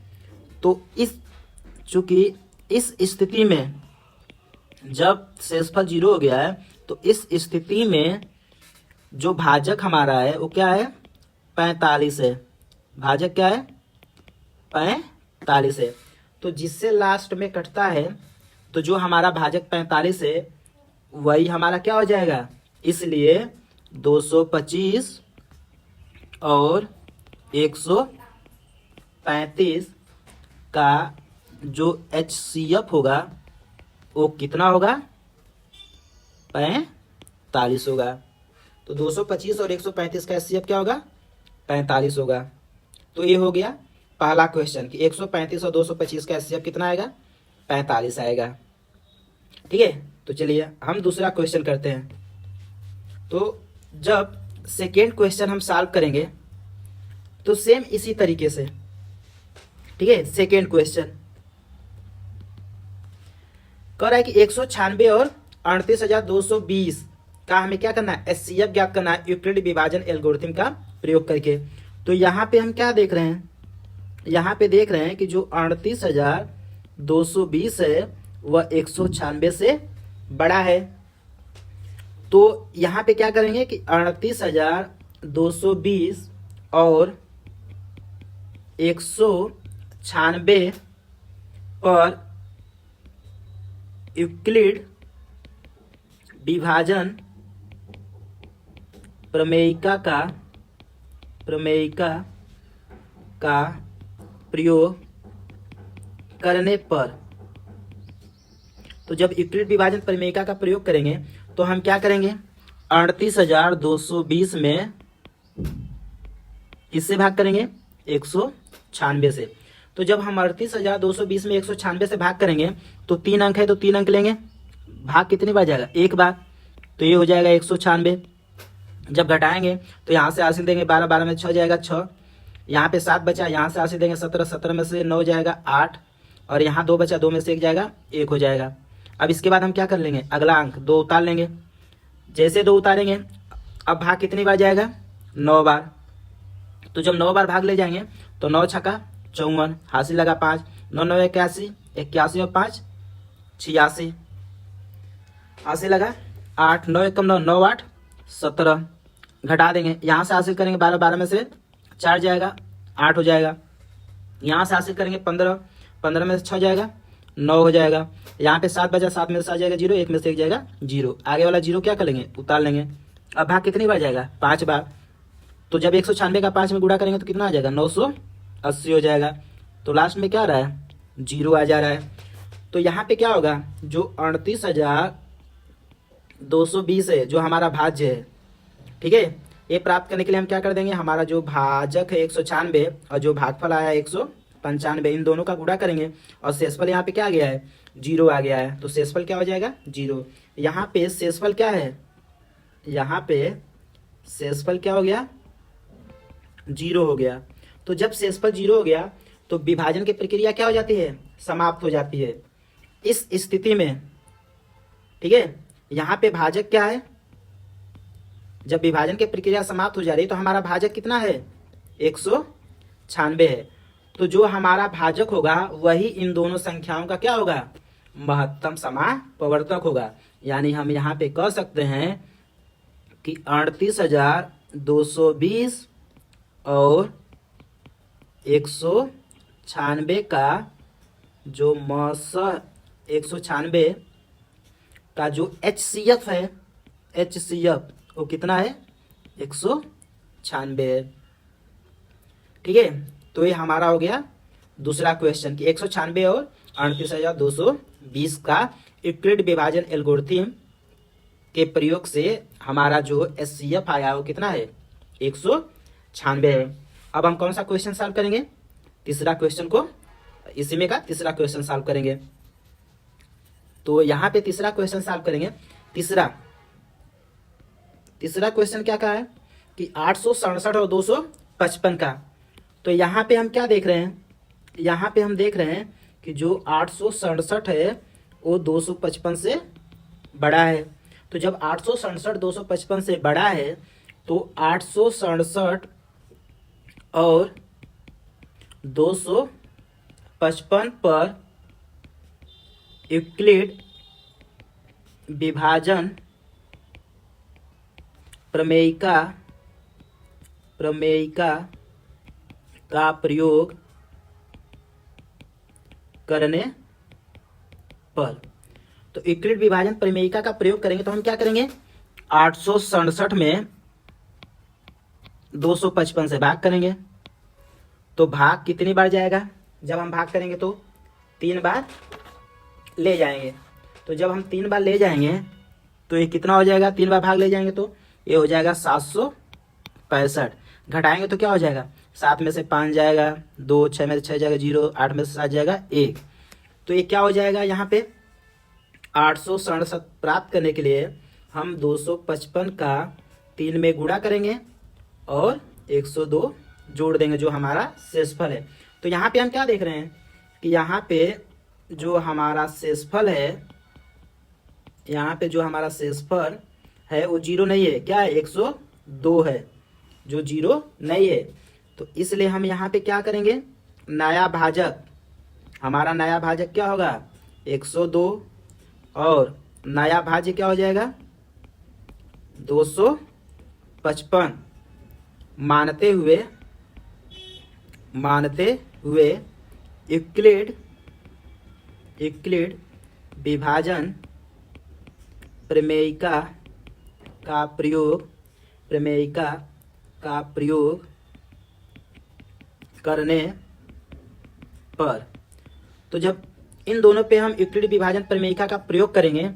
तो चूंकि इस स्थिति में जब शेषफल 0 हो गया है तो इस स्थिति में जो भाजक हमारा है वो क्या है, 45 है, भाजक क्या है, 45 है। तो जिससे लास्ट में कटता है तो जो हमारा भाजक 45 है वही हमारा क्या हो जाएगा, इसलिए 225 और 135 का जो HCF होगा वो कितना होगा, 45 होगा। तो 225 और 135 का HCF क्या होगा, 45 होगा। तो ये हो गया पहला क्वेश्चन कि 135 और 225 का HCF कितना आएगा, 45 आएगा। ठीक है, तो चलिए हम दूसरा क्वेश्चन करते हैं। तो जब सेकेंड क्वेश्चन हम सॉल्व करेंगे तो सेम इसी तरीके से, ठीक है। सेकेंड क्वेश्चन कह रहा है कि 196 और 38,220 का हमें क्या करना है, HCF ज्ञात करना है यूक्लिड विभाजन एल्गोरिथम का प्रयोग करके। तो यहाँ पे हम क्या देख रहे हैं, यहाँ पे देख रहे हैं कि जो 38,220 है वह 196 से बड़ा है। तो यहाँ पे क्या करेंगे कि 38,220 और 196 पर यूक्लिड विभाजन प्रमेयिका का प्रयोग करने पर, तो जब यूक्लिड विभाजन प्रमेयिका का प्रयोग करेंगे तो हम क्या करेंगे, 38,220 में किससे भाग करेंगे, 196 से। तो जब हम 38,220 में 196 से भाग करेंगे तो 3 अंक है तो 3 अंक लेंगे, भाग कितनी बार जाएगा, एक बार, तो ये हो जाएगा 196। जब घटाएंगे तो यहाँ से 80 देंगे, 12 में 6 जाएगा 6, यहाँ पे 7 बचा, यहाँ से 80 देंगे 17 में से 9 जाएगा 8, और यहाँ 2 बचा, 2 में से 1 जाएगा, 1 हो जाएगा। अब इसके बाद हम क्या कर लेंगे, अगला अंक 2 उतार लेंगे। जैसे 2 उतारेंगे, अब भाग कितनी बार जाएगा, 9 बार। तो जब 9 बार भाग ले जाएंगे तो 9 छक्का 54, हासिल लगा 5, 9 9 81, 81 और 5 86, हासिल लगा 8, 9 एकम 9, 9 8 17, घटा देंगे। यहाँ से हासिल करेंगे 12, 12 में से 4 जाएगा, 8 हो जाएगा। यहाँ से हासिल करेंगे 15, 15 में से 6 जाएगा, 9 हो जाएगा। यहाँ पे 7 बचा, 7 में से 7 जाएगा 0, 1 में से 1 जाएगा 0। आगे वाला 0 क्या कर लेंगे, उतार लेंगे। अब भाग कितनी बार जाएगा, 5 बार। तो जब 196 का 5 में गुणा करेंगे तो कितना आ जाएगा, 980 हो जाएगा। तो लास्ट में क्या आ रहा है, 0 आ जा रहा है। तो यहाँ पे क्या होगा, जो 38,220 है, जो हमारा भाज्य है, ठीक है, ये प्राप्त करने के लिए हम क्या कर देंगे, हमारा जो भाजक है 196 और जो भागफल आया है 195, इन दोनों का गुणा करेंगे और शेषफल यहाँ पे क्या आ गया है, 0 आ गया है। तो शेषफल क्या हो जाएगा, 0। यहाँ पे शेषफल क्या है, यहाँ पे शेषफल क्या हो गया, 0 हो गया। तो जब शेषफल 0 हो गया तो विभाजन की प्रक्रिया क्या हो जाती है, समाप्त हो जाती है। इस स्थिति में, ठीक है, यहाँ पे भाजक क्या है, जब विभाजन की प्रक्रिया समाप्त हो जा रही है तो हमारा भाजक कितना है, 196 है। तो जो हमारा भाजक होगा वही इन दोनों संख्याओं का क्या होगा, महत्तम समापवर्तक होगा। यानी हम यहाँ पे कह सकते हैं कि 38,220 और 196 का जो 196 का जो HCF है, HCF वो कितना है, 196 है। ठीक है, तो ये हमारा हो गया दूसरा क्वेश्चन कि 196 और 38,220 का यूक्लिड विभाजन एल्गोरिथम के प्रयोग से हमारा जो HCF आया वो कितना है, 196 है। अब हम कौन सा क्वेश्चन सॉल्व करेंगे, तीसरा क्वेश्चन को, इसी में का तीसरा क्वेश्चन सॉल्व करेंगे। तो यहाँ पे तीसरा क्वेश्चन सॉल्व करेंगे। तीसरा क्वेश्चन क्या कहा है कि 867 और 255 का। तो यहाँ पे हम क्या देख रहे हैं, यहाँ पे हम देख रहे हैं कि जो 867 है वो 255 से बड़ा है। तो जब 867 255 से बड़ा है तो 867 और 255 पर यूक्लिड विभाजन प्रमेयिका का प्रयोग करने पर, तो यूक्लिड विभाजन प्रमेयिका का प्रयोग करेंगे तो हम क्या करेंगे, 867 में 255 से भाग करेंगे। तो भाग कितनी बार जाएगा, जब हम भाग करेंगे तो 3 बार ले जाएंगे। तो जब हम 3 बार ले जाएंगे तो ये कितना हो जाएगा, 3 बार भाग ले जाएंगे तो ये हो जाएगा 765। घटाएंगे तो क्या हो जाएगा, 7 में से 5 जाएगा 2, 6 में से 6 जाएगा 0, 8 में से 7 जाएगा 1। तो ये क्या हो जाएगा, यहाँ पे 867 प्राप्त करने के लिए हम 255 का 3 में गुणा करेंगे और 102 जोड़ देंगे जो हमारा शेषफल है। तो यहाँ पे हम क्या देख रहे हैं कि यहाँ पे जो हमारा शेषफल है, यहाँ पे जो हमारा शेषफल है वो 0 नहीं है, क्या है, 102 है, जो 0 नहीं है। तो इसलिए हम यहाँ पे क्या करेंगे, नया भाजक, हमारा नया भाजक क्या होगा, 102 और नया भाज्य क्या हो जाएगा, 255। मानते हुए यूक्लिड विभाजन प्रमेयिका का प्रयोग करने पर। तो जब इन दोनों पे हम यूक्लिड विभाजन प्रमेयिका का प्रयोग करेंगे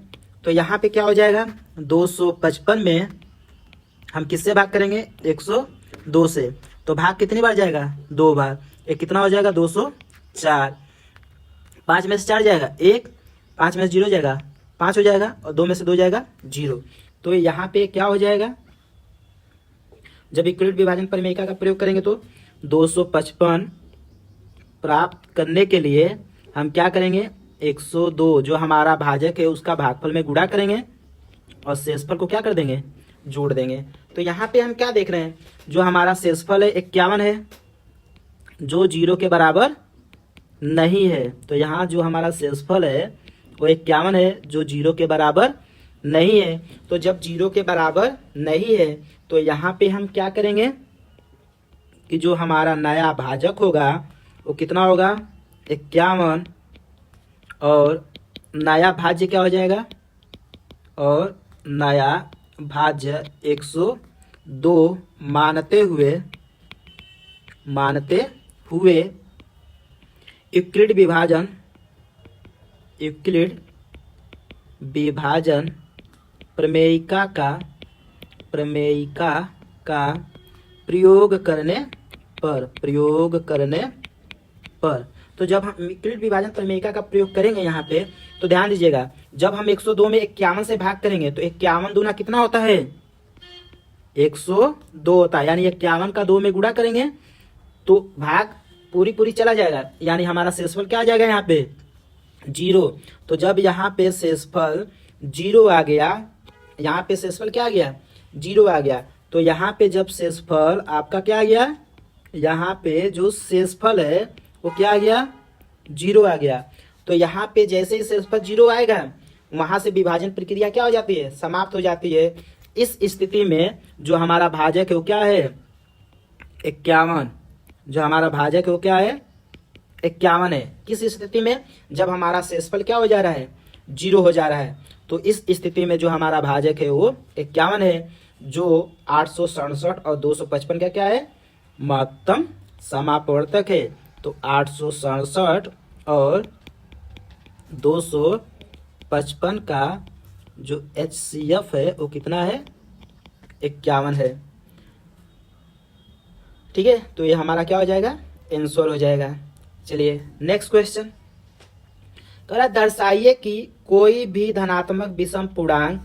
तो यहाँ पे क्या हो जाएगा, 255 में हम किससे भाग करेंगे, 102 से। तो भाग कितनी बार जाएगा, 2 बार। ये कितना हो जाएगा, 204। 5 में से 4 जाएगा 1, 5 में से 0 जाएगा 5 हो जाएगा और 2 में से 2 जाएगा 0। तो यहाँ पे क्या हो जाएगा, जब यूक्लिड विभाजन प्रमेयिका का प्रयोग करेंगे तो 255 प्राप्त करने के लिए हम क्या करेंगे, 102 जो हमारा भाजक है उसका भागफल में गुणा करेंगे और शेषफल को क्या कर देंगे, जोड़ देंगे। तो यहाँ पे हम क्या देख रहे हैं, जो हमारा शेषफल है 51 है, जो 0 के बराबर नहीं है। तो यहाँ जो हमारा शेषफल है वो 51 है, जो 0 के बराबर नहीं है। तो जब 0 के बराबर नहीं है तो यहाँ पे हम क्या करेंगे कि जो हमारा नया भाजक होगा वो कितना होगा, 51, और नया भाज्य क्या हो जाएगा, और नया भाज्य 102 मानते हुए यूक्लिड विभाजन प्रमेयिका का प्रयोग करने पर। तो जब हम यूक्लिड विभाजन प्रमेयिका का प्रयोग करेंगे यहाँ पे, तो ध्यान दीजिएगा, जब हम 102 में 51 से भाग करेंगे तो 51 दूना कितना होता है, 102 होता है। यानी 51 का 2 में गुणा करेंगे तो भाग पूरी चला जाएगा, यानी हमारा शेषफल क्या आ जाएगा यहाँ पे, 0। तो जब यहाँ पे शेषफल 0 आ गया, यहाँ पे शेषफल क्या आ गया, 0 आ गया। तो यहाँ पे जब शेषफल आपका क्या आ गया, यहाँ पे जो शेषफल है वो क्या आ गया, 0 आ गया। तो यहाँ पे जैसे ही शेषफल 0 आएगा वहां से विभाजन प्रक्रिया क्या हो जाती है, समाप्त हो जाती है। इस स्थिति में जो हमारा भाजक है वो क्या है, 51। जो हमारा भाजक है वो क्या है, 51 है। किस स्थिति में, जब हमारा शेषफल क्या हो जा रहा है, 0 हो जा रहा है। तो इस स्थिति में जो हमारा भाजक है वो 51 है, जो 867 और 255 का क्या है, महत्तम समापवर्तक है। तो 867 और 255 का जो HCF है वो कितना है, 51 है। ठीक है, तो ये हमारा क्या हो जाएगा, आंसर हो जाएगा। चलिए नेक्स्ट क्वेश्चन, कह रहा दर्शाइए कि कोई भी धनात्मक विषम पूर्णांक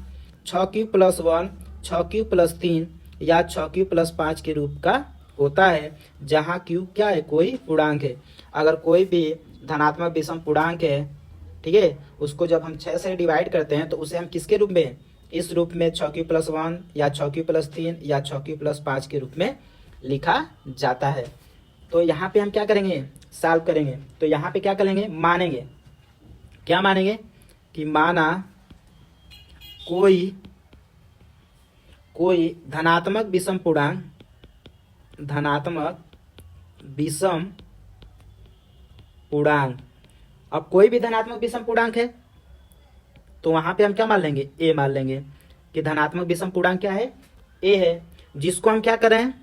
6q+1, 6q+3 या 6q+5 के रूप का होता है, जहां q क्या है, कोई पूर्णांक है। अगर कोई भी धनात्मक विषम पूर्णांक है, ठीक है, उसको जब हम 6 से डिवाइड करते हैं तो उसे हम किसके रूप में, इस रूप में 6q+1 या 6q+3 या 6q+5 के रूप में लिखा जाता है। तो यहाँ पे हम क्या करेंगे, सॉल्व करेंगे। तो यहाँ पे क्या करेंगे, मानेंगे, क्या मानेंगे कि माना कोई धनात्मक विषम पूर्णांक, अब कोई भी धनात्मक विषम पूर्णांक है तो वहां पे हम क्या मान लेंगे, ए मान लेंगे कि धनात्मक विषम पूर्णांक क्या है, ए है। जिसको हम क्या करें,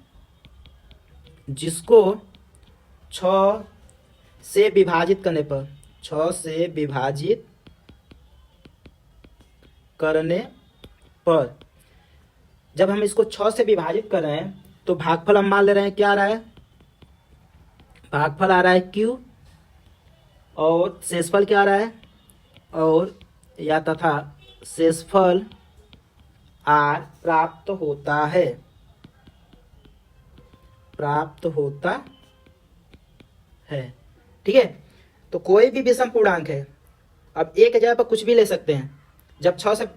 जिसको 6 से विभाजित करने पर, 6 से विभाजित करने पर, जब हम इसको 6 से विभाजित कर रहे हैं तो भागफल हम मान ले रहे हैं क्या आ रहा है, भागफल आ रहा है q, और शेषफल क्या आ रहा है, और या तथा शेषफल r प्राप्त होता है। ठीक है, तो कोई भी विषम पूर्णांक है, अब एक जगह पर कुछ भी ले सकते हैं। जब 6 से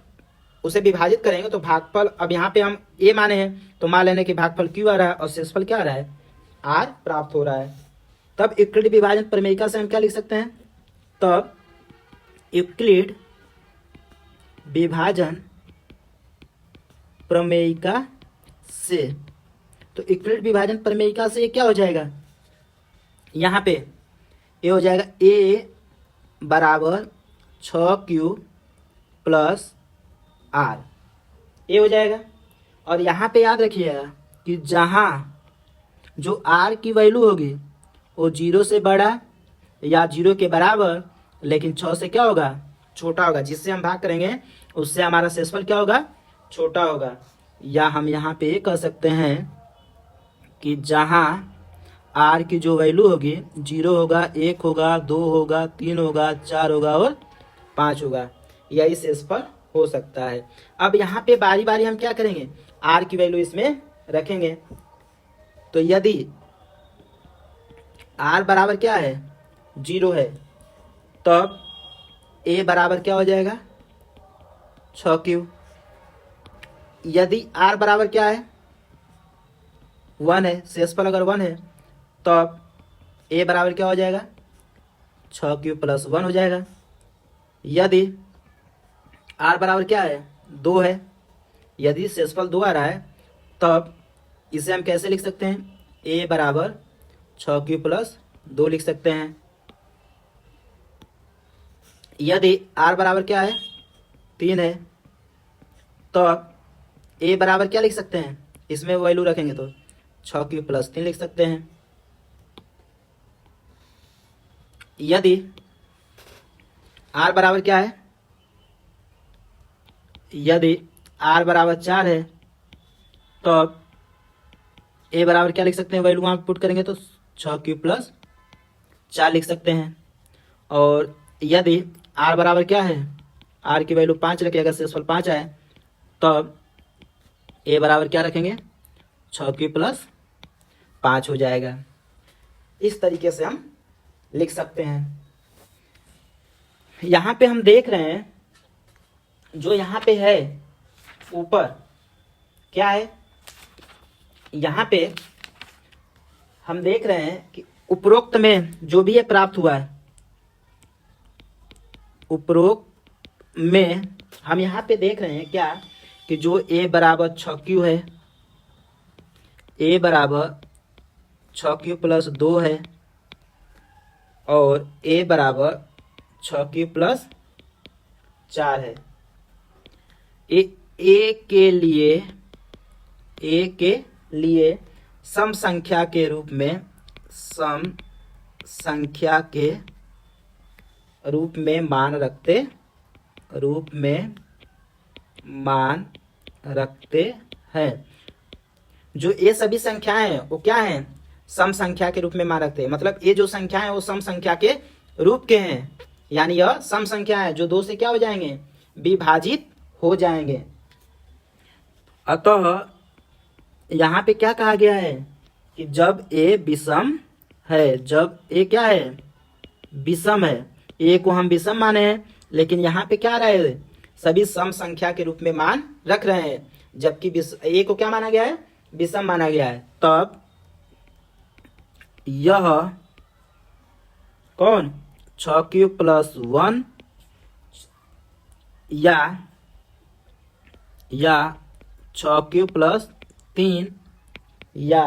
उसे विभाजित करेंगे तो भागफल, अब यहाँ पे हम ए माने हैं तो मान लेने कि भागफल क्यू आ रहा है और शेषफल क्या आ रहा है, आर प्राप्त हो रहा है। तब यूक्लिड विभाजन प्रमेयिका से हम क्या लिख सकते हैं, तब यूक्लिड विभाजन प्रमेयिका से, तो यूक्लिड विभाजन प्रमेयिका से क्या हो जाएगा, यहाँ पे ये हो जाएगा ए बराबर 6q+r, ये हो जाएगा। और यहाँ पे याद रखिएगा कि जहाँ जो r की वैल्यू होगी वो 0 से बड़ा या 0 के बराबर, लेकिन 6 से क्या होगा, छोटा होगा। जिससे हम भाग करेंगे उससे हमारा शेषफल क्या होगा, छोटा होगा। या हम यहाँ पे कह सकते हैं कि जहाँ r की जो वैल्यू होगी 0 होगा, 1 होगा, 2 होगा, 3 होगा, 4 होगा और 5 होगा, यही शेषफल हो सकता है। अब यहाँ पे बारी बारी हम क्या करेंगे, r की वैल्यू इसमें रखेंगे। तो यदि r बराबर क्या है, 0 है, तब ए बराबर क्या हो जाएगा 6 यदि आर बराबर क्या है 1 है, शेषफल अगर 1 है तब ए बराबर क्या हो जाएगा 6 प्लस 1 हो जाएगा। यदि आर बराबर क्या है 2 है, यदि शेषफल 2 आ रहा है तब इसे हम कैसे लिख सकते हैं ए बराबर 6 प्लस 2 लिख सकते हैं। यदि आर बराबर क्या है 3 है तब ए बराबर क्या लिख सकते हैं, इसमें वैल्यू रखेंगे तो 6 प्लस 3 लिख सकते हैं। यदि आर बराबर क्या है, यदि आर बराबर 4 है तब ए बराबर क्या लिख सकते हैं, वैल्यू वहां पुट करेंगे तो 6 प्लस 4 लिख सकते हैं। और यदि आर बराबर क्या है, आर की वैल्यू 5 रखें, अगर शेषफल 5 आए तब ए बराबर क्या रखेंगे 6 प्लस 5 हो जाएगा। इस तरीके से हम लिख सकते हैं। यहां पे हम देख रहे हैं जो यहां पे है ऊपर क्या है, यहां पे हम देख रहे हैं कि उपरोक्त में जो भी ये प्राप्त हुआ है, उपरोक्त में हम यहां पे देख रहे हैं क्या कि जो ए बराबर 6 है, ए बराबर 6 प्लस 2 है और ए बराबर 6 प्लस 4 है। ए के लिए सम संख्या के रूप में मान रखते हैं। जो ये सभी संख्याएं हैं वो क्या हैं, सम संख्या के रूप में मान रखते हैं। मतलब ये जो संख्या है वो सम संख्या के रूप के हैं, यानी यह सम संख्या है जो 2 से क्या हो जाएंगे, विभाजित हो जाएंगे। अतः यहाँ पे क्या कहा गया है कि जब ए विषम है, जब ए क्या है विषम है, ए को हम विषम माने हैं, लेकिन यहाँ पे क्या रहा है सभी सम संख्या के रूप में मान रख रहे हैं, जबकि ए को क्या माना गया है विषम माना गया है। तब यह कौन 6 प्लस 1 या 6 प्लस 3 या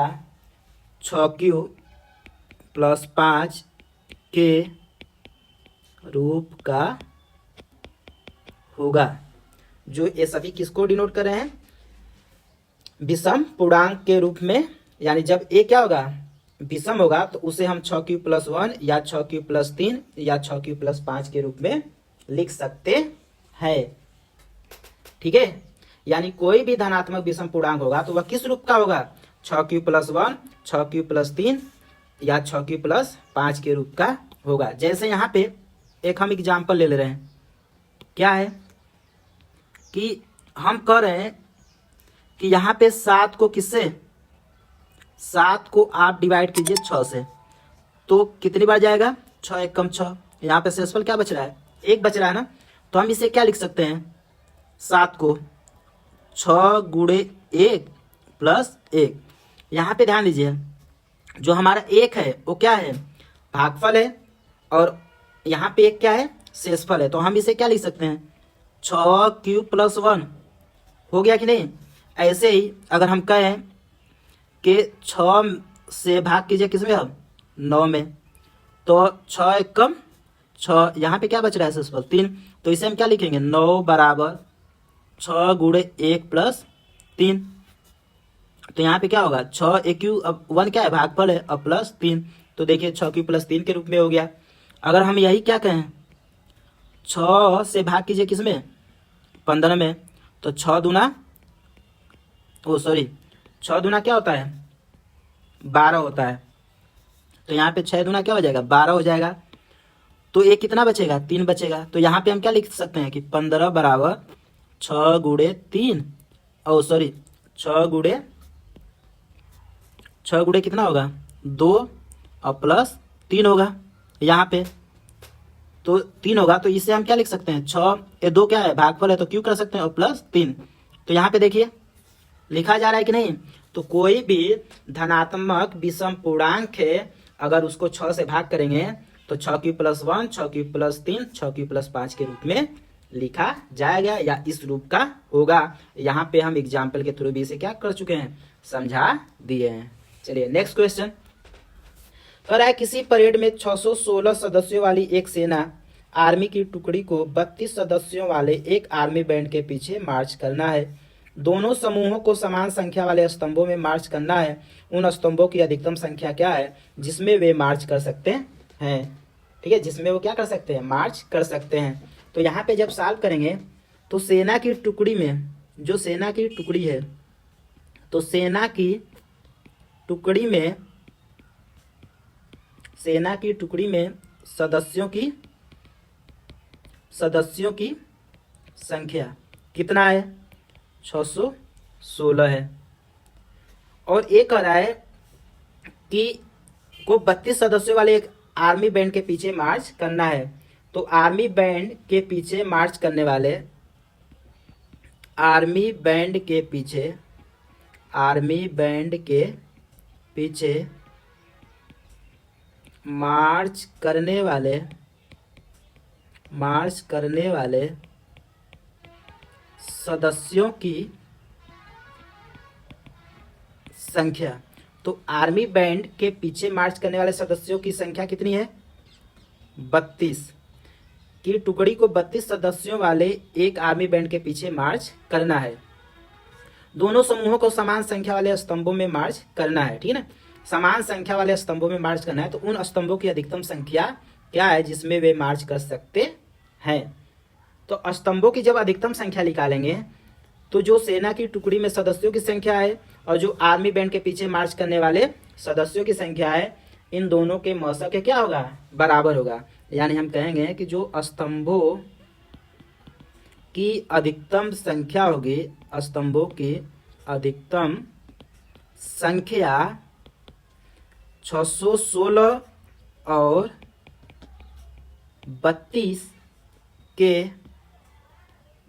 6 प्लस 5 के रूप का होगा। जो ये सभी किसको डिनोट कर रहे हैं, विषम पूर्णांक के रूप में। यानी जब ए क्या होगा विषम होगा तो उसे हम 6 प्लस 1 या 6 प्लस 3 या 6 प्लस 5 के रूप में लिख सकते हैं। ठीक है, यानी कोई भी धनात्मक विषम पूर्णांक होगा तो वह किस रूप का होगा, 6 प्लस 1, 6 प्लस 3 या 6 प्लस 5 के रूप का होगा। जैसे यहाँ पे एक हम एग्जाम्पल ले रहे हैं, क्या है कि हम कह रहे हैं कि यहाँ पे 7 को किससे, 7 को आप डिवाइड कीजिए 6 से, तो कितनी बार जाएगा 6 एकम 6। यहाँ पे शेषफल क्या बच रहा है, 1 बच रहा है ना, तो हम इसे क्या लिख सकते हैं, 7 को 6 गुणे 1 प्लस 1। यहाँ पे ध्यान दीजिए जो हमारा 1 है वो क्या है भागफल है और यहाँ पे 1 क्या है शेषफल है, तो हम इसे क्या लिख सकते हैं 6 प्लस 1 हो गया कि नहीं। ऐसे ही अगर हम कहें कि 6 से भाग कीजिए किसमें, अब 9 में, तो 6 एकम 6, यहाँ पे क्या बच रहा है शेषफल 3, तो इसे हम क्या लिखेंगे 9 बराबर 6 गुणे 1 प्लस 3। तो यहाँ पे क्या होगा 6 एक अब 1 क्या है भागफल है, अब प्लस 3, तो देखिए 6 प्लस 3 के रूप में हो गया। अगर हम यही क्या कहें 6 से भाग कीजिए किसमें 15 में, तो 6 दूना 6 दूना क्या होता है 12 होता है, तो यहाँ पे 6 दूना क्या हो जाएगा 12 हो जाएगा। तो ये कितना बचेगा 3 बचेगा, तो यहाँ पे हम क्या लिख सकते हैं कि 15 बराबर 6 गुणे 3 6 गुणे कितना होगा 2 और प्लस 3 होगा यहाँ पे। तो 3 होगा, तो इसे हम क्या लिख सकते हैं 6, ये 2 क्या है भागफल है तो क्यों कर सकते हैं, और प्लस 3। तो यहाँ पे देखिए लिखा जा रहा है कि नहीं, तो कोई भी धनात्मक विषम पूर्णांक है अगर उसको 6 से भाग करेंगे तो 6 + 1, 6 + 3, 6 + 5 के रूप में लिखा जाएगा या इस रूप का होगा। यहाँ पे हम एग्जाम्पल के थ्रू भी इसे क्या कर चुके हैं, समझा दिए हैं। चलिए नेक्स्ट क्वेश्चन कह रहा है किसी परेड में 616 सदस्यों वाली एक सेना आर्मी की टुकड़ी को 32 सदस्यों वाले एक आर्मी बैंड के पीछे मार्च करना है। दोनों समूहों को समान संख्या वाले स्तंभों में मार्च करना है। उन स्तंभों की अधिकतम संख्या क्या है जिसमें वे मार्च कर सकते हैं। ठीक है, जिसमें वो क्या कर सकते हैं, मार्च कर सकते हैं। तो यहाँ पे जब सॉल्व करेंगे तो सेना की टुकड़ी में, जो सेना की टुकड़ी है, तो सेना की टुकड़ी में सदस्यों की संख्या कितना है, 616 है। और ये कह रहा है कि को 32 सदस्यों वाले एक आर्मी बैंड के पीछे मार्च करना है। तो आर्मी बैंड के पीछे मार्च करने वाले, आर्मी बैंड के पीछे मार्च करने वाले सदस्यों की संख्या, तो आर्मी बैंड के पीछे मार्च करने वाले सदस्यों की संख्या कितनी है, 32 की टुकड़ी को 32 सदस्यों वाले एक आर्मी बैंड के पीछे मार्च करना है। दोनों समूहों को समान संख्या वाले स्तंभों में मार्च करना है। ठीक है ना, समान संख्या वाले स्तंभों में मार्च करना है। तो उन स्तंभों की अधिकतम संख्या क्या है जिसमें वे मार्च कर सकते हैं। तो स्तंभों की जब अधिकतम संख्या निकालेंगे तो जो सेना की टुकड़ी में सदस्यों की संख्या है और जो आर्मी बैंड के पीछे मार्च करने वाले सदस्यों की संख्या है, इन दोनों के मौसम के क्या होगा, बराबर होगा। यानी हम कहेंगे कि जो स्तंभों की अधिकतम संख्या होगी, स्तंभों की अधिकतम संख्या 616 और 32 के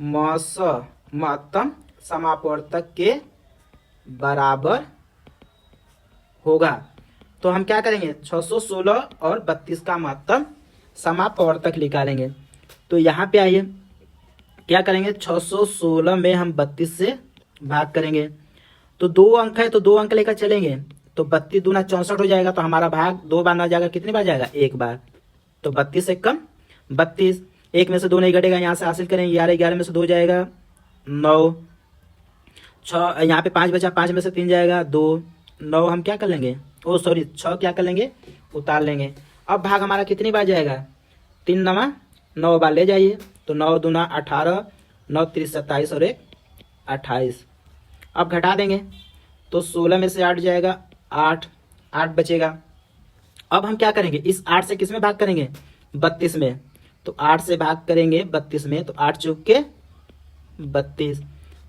महत्तम समापवर्तक के बराबर होगा। तो हम क्या करेंगे, 616 और 32 का महत्तम समापवर्तक निकालेंगे। तो यहाँ पे आइए क्या करेंगे, 616 में हम 32 से भाग करेंगे। तो 2 अंक है तो 2 अंक लेकर चलेंगे, तो 32 दूना 64 हो जाएगा। तो हमारा भाग 2 बार ना जाएगा, कितनी बार जाएगा, 1 बार। तो 32 से कम 32, 1 में से 2 नहीं घटेगा, यहाँ से हासिल करेंगे 11, 11 में से 2 जाएगा 9, 6 यहाँ पे 5 बचा, 5 में से 3 जाएगा 2, 9 हम क्या कर लेंगे, 6 क्या कर लेंगे, उतार लेंगे। अब भाग हमारा कितनी बार जाएगा, 3 9 9 बार ले जाइए। तो 9 दूना 18, 9 3 27 और 1 28। अब घटा देंगे तो 16 में से 8 जाएगा 8, 8 बचेगा। अब हम क्या करेंगे, इस 8 से किस में भाग करेंगे, 32 में। तो 8 से भाग करेंगे 32 में, तो 8 चौक के 32,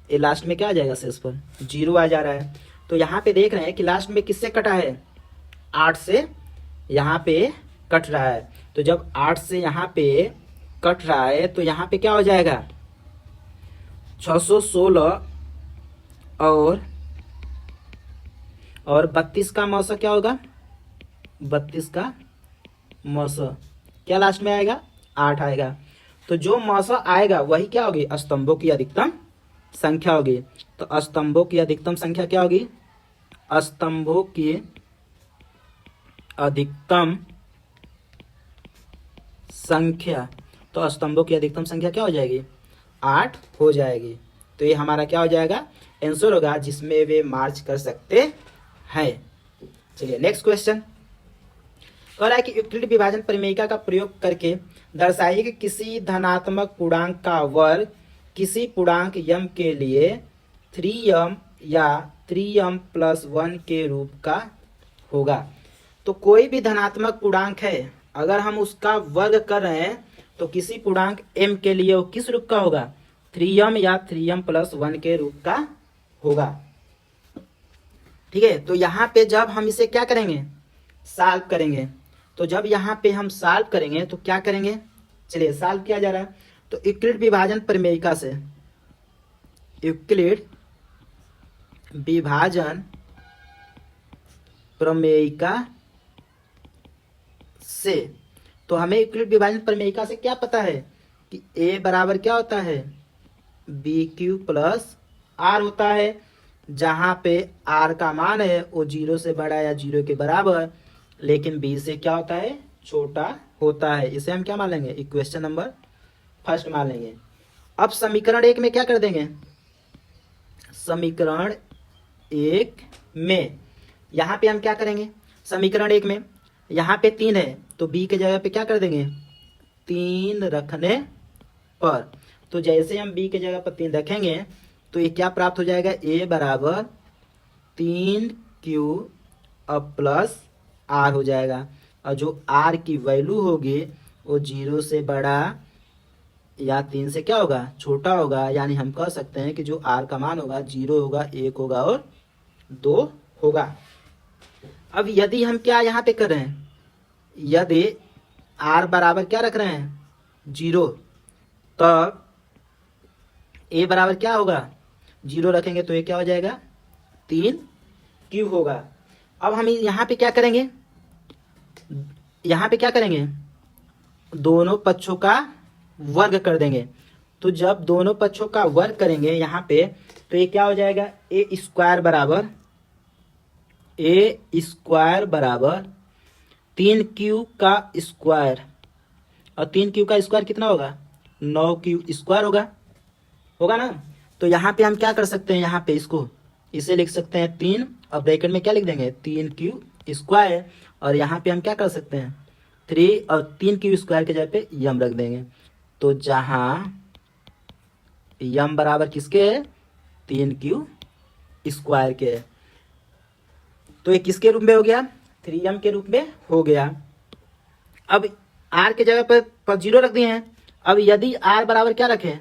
ये लास्ट में क्या आ जाएगा, शेष पर 0 आ जा रहा है। तो यहाँ पे देख रहे हैं कि लास्ट में किससे कटा है, 8 से यहाँ पे कट रहा है। तो जब 8 से यहाँ पे कट रहा है तो यहाँ पे क्या हो जाएगा, 616 और 32 का मौसा क्या होगा, 32 का मौसा क्या लास्ट में आएगा, 8 आएगा। तो जो मौसा आएगा वही क्या होगी, स्तंभों की अधिकतम संख्या होगी। तो स्तंभों की अधिकतम संख्या क्या होगी, स्तंभों की अधिकतम संख्या, तो स्तंभों की अधिकतम संख्या क्या हो जाएगी, 8 हो जाएगी। तो ये हमारा क्या हो जाएगा, आंसर होगा जिसमें वे मार्च कर सकते हैं। चलिए नेक्स्ट क्वेश्चन कह रहा है कि यूक्लिड विभाजन परिमेयिका का प्रयोग करके दर्शाइए कि किसी धनात्मक पूर्णांक का वर्ग किसी पूर्णांक m के लिए 3m या 3m+1 के रूप का होगा। तो कोई भी धनात्मक पूर्णांक है, अगर हम उसका वर्ग कर रहे हैं तो किसी पूर्णांक m के लिए वो किस रूप का होगा, 3m या 3m+1 के रूप का होगा। ठीक है, तो यहाँ पे जब हम इसे क्या करेंगे, सॉल्व करेंगे। तो जब यहाँ पे हम सॉल्व करेंगे तो क्या करेंगे, चलिए सॉल्व किया जा रहा है। तो यूक्लिड विभाजन प्रमेयिका से, यूक्लिड विभाजन प्रमेयिका से, तो हमें यूक्लिड विभाजन प्रमेयिका से क्या पता है कि a बराबर क्या होता है, बी क्यू प्लस आर होता है, जहां पे r का मान है वो 0 से बड़ा या 0 के बराबर, लेकिन b से क्या होता है, छोटा होता है। इसे हम क्या मान लेंगे, इक्वेशन नंबर फर्स्ट मान लेंगे। अब समीकरण 1 में क्या कर देंगे, समीकरण 1 में यहाँ पे हम क्या करेंगे, समीकरण 1 में यहाँ पे 3 है तो b के जगह पे क्या कर देंगे, 3 रखने पर, तो जैसे हम b के जगह पर 3 रखेंगे तो ये क्या प्राप्त हो जाएगा, a बराबर 3q अब प्लस r हो जाएगा, और जो r की वैल्यू होगी वो 0 से बड़ा या 3 से क्या होगा, छोटा होगा। यानी हम कह सकते हैं कि जो r का मान होगा 0 होगा, 1 होगा और 2 होगा। अब यदि हम क्या यहाँ पे कर रहे हैं, यदि r बराबर क्या रख रहे हैं, 0, तब a बराबर क्या होगा, 0 रखेंगे तो ये क्या हो जाएगा, 3q होगा। अब हम यहाँ पे क्या करेंगे, यहाँ पे क्या करेंगे, दोनों पक्षों का वर्ग कर देंगे। तो जब दोनों पक्षों का वर्ग करेंगे यहाँ पे, तो ये क्या हो जाएगा, ए स्क्वायर बराबर 3q का स्क्वायर, और 3q का स्क्वायर कितना होगा, 9q स्क्वायर होगा ना। तो यहाँ पे हम क्या कर सकते हैं, यहाँ पे इसको इसे लिख सकते हैं 3, और ब्रैकेट में क्या लिख देंगे, 3q स्क्वायर, और यहाँ पे हम क्या कर सकते हैं, 3 और 3q स्क्वायर के जगह पे यम रख देंगे। तो जहाँ यम बराबर किसके है, 3q स्क्वायर के है, तो ये किसके रूप में हो गया, 3m के रूप में हो गया। अब r के जगह पर 0 रख दिए हैं। अब यदि r बराबर क्या रखें,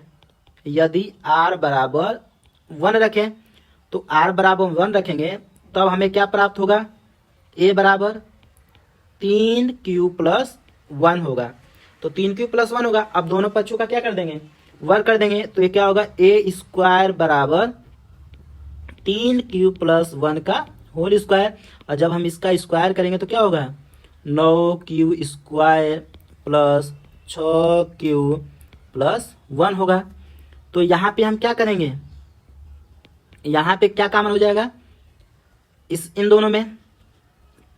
यदि r बराबर 1 रखें, तो r बराबर 1 रखेंगे तब हमें क्या प्राप्त होगा, a बराबर 3q प्लस 1 होगा। तो 3q प्लस 1 होगा। अब दोनों पक्षों का क्या कर देंगे, वर्ग कर देंगे, तो ये क्या होगा, a स्क्वायर बराबर 3q प्लस 1 का होल स्क्वायर, और जब हम इसका स्क्वायर करेंगे तो क्या होगा, 9q square plus 6q plus 1 होगा। तो यहाँ पे हम क्या करेंगे, यहाँ पे क्या कॉमन हो जाएगा, इन दोनों में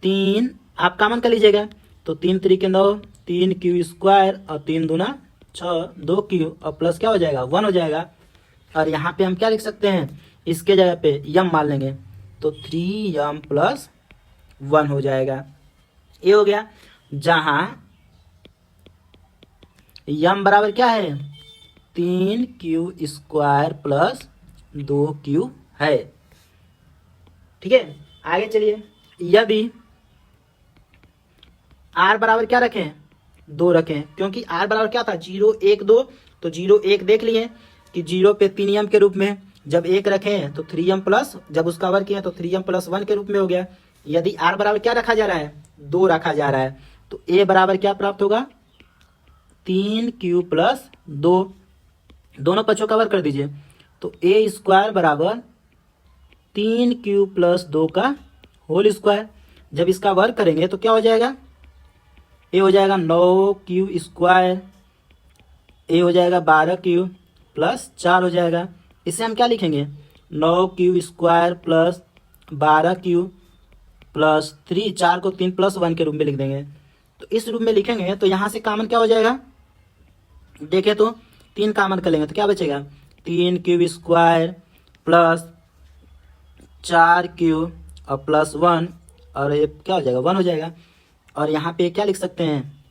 3 आप कॉमन कर लीजिएगा, तो 3 3 9, 3q स्क्वायर और 3 दूना 6, 2q और प्लस क्या हो जाएगा, 1 हो जाएगा। और यहाँ पे हम क्या लिख सकते हैं, इसके जगह पे यम मान लेंगे, तो 3m प्लस 1 हो जाएगा। ये हो गया, जहां यम बराबर क्या है, 3q स्क्वायर प्लस 2q है। ठीक है, आगे चलिए। यदि r बराबर क्या रखें, 2 रखें, क्योंकि r बराबर क्या था, 0 1 2, तो 0 1 देख लिए कि 0 पे 3m के रूप में, जब 1 रखें तो 3m प्लस, जब उसका वर्ग किया तो 3m प्लस 1 के रूप में हो गया। यदि r बराबर क्या रखा जा रहा है, 2 रखा जा रहा है, तो a बराबर क्या प्राप्त होगा, 3q प्लस 2, दोनों पक्षों का वर्ग कर दीजिए, तो a स्क्वायर बराबर 3q प्लस 2 का होल स्क्वायर। जब इसका वर्ग करेंगे तो क्या हो जाएगा, a हो जाएगा 9q स्क्वायर, a हो जाएगा 12q प्लस 4 हो जाएगा। इसे हम क्या लिखेंगे, 9q square plus 12q plus 3, 4 को 3 प्लस 1 के रूप में लिख देंगे। तो इस रूप में लिखेंगे तो यहाँ से कॉमन क्या हो जाएगा, देखें तो 3 कॉमन कर लेंगे तो क्या बचेगा, 3q स्क्वायर प्लस 4q और प्लस 1, और ये क्या हो जाएगा, 1 हो जाएगा। और यहाँ पे क्या लिख सकते हैं,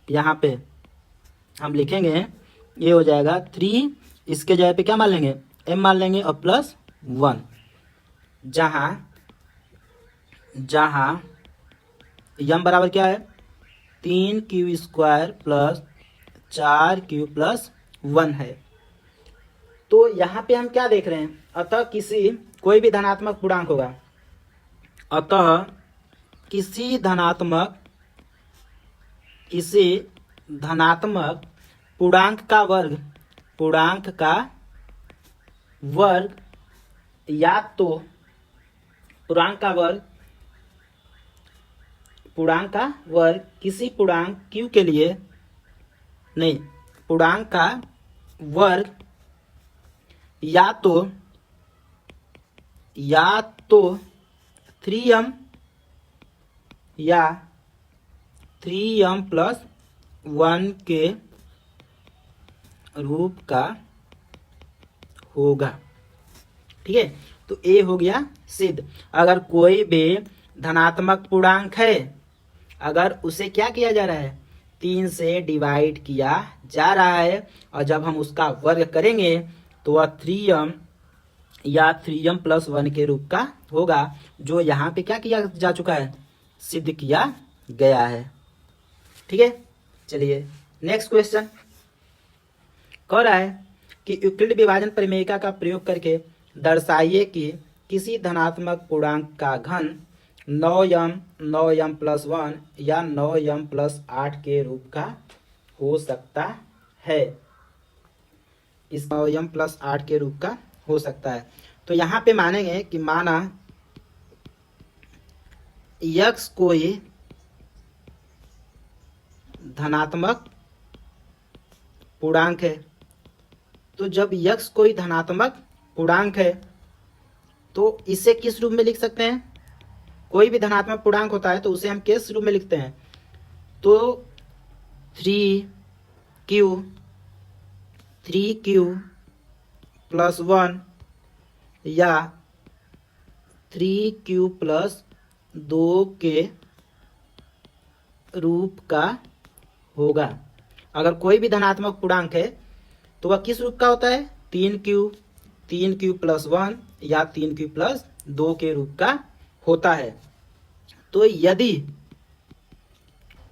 यहाँ पे हम लिखेंगे ये हो जाएगा 3, इसके जगह पे क्या मान लेंगे, m मान लेंगे और प्लस 1, जहां यम बराबर क्या है, 3q square plus 4q plus 1 है। तो यहाँ पे हम क्या देख रहे हैं, अतः कोई भी धनात्मक पूर्णांक होगा, अतः किसी धनात्मक पूर्णांक का वर्ग, पूर्णांक का वर्ग या तो पूर्णांक का वर्ग, पूर्णांक का वर्ग किसी पूर्णांक q के लिए, नहीं, पूर्णांक का वर्ग या तो 3m या 3m प्लस 1 के रूप का होगा। ठीक है, तो ए हो गया सिद्ध। अगर कोई भी धनात्मक पूर्णांक है, अगर उसे क्या किया जा रहा है, 3 से डिवाइड किया जा रहा है, और जब हम उसका वर्ग करेंगे तो वह 3m या 3m प्लस 1 के रूप का होगा, जो यहाँ पे क्या किया जा चुका है, सिद्ध किया गया है। ठीक है, चलिए नेक्स्ट क्वेश्चन कह रहा है कि यूक्लिड विभाजन परिमेयिका का प्रयोग करके दर्शाइए कि किसी धनात्मक पूर्णांक का घन 9m प्लस 1 या 9m प्लस 8 के रूप का हो सकता है। इस 9m प्लस 8 के रूप का हो सकता है। तो यहाँ पे मानेंगे कि माना x कोई धनात्मक पूर्णांक है, तो जब x कोई धनात्मक पूर्णांक है तो इसे किस रूप में लिख सकते हैं, कोई भी धनात्मक पूर्णांक होता है तो उसे हम किस रूप में लिखते हैं, तो 3q प्लस 1 या 3q प्लस 2 के रूप का होगा। अगर कोई भी धनात्मक पूर्णांक है तो वह किस रूप का होता है, 3q प्लस 1 या 3q प्लस 2 के रूप का होता है। तो यदि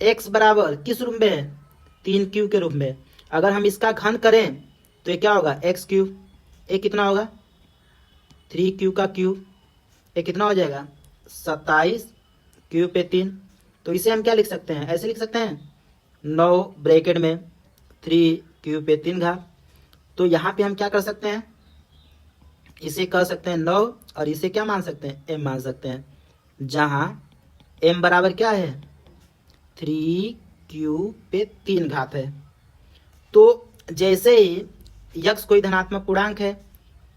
x बराबर किस रूप में है, 3q के रूप में, अगर हम इसका घन करें तो ये क्या होगा, x क्यूब, ये कितना होगा 3q का क्यूब, ये कितना हो जाएगा 27 q पे 3। तो इसे हम क्या लिख सकते हैं, ऐसे लिख सकते हैं 9 ब्रैकेट में 3q पे 3 घात। तो यहाँ पे हम क्या कर सकते हैं, इसे कर सकते हैं 9 और इसे क्या मान सकते हैं, m मान सकते हैं, जहां m बराबर क्या है 3q पे 3 घात है। तो जैसे ही x कोई धनात्मक पूर्णांक है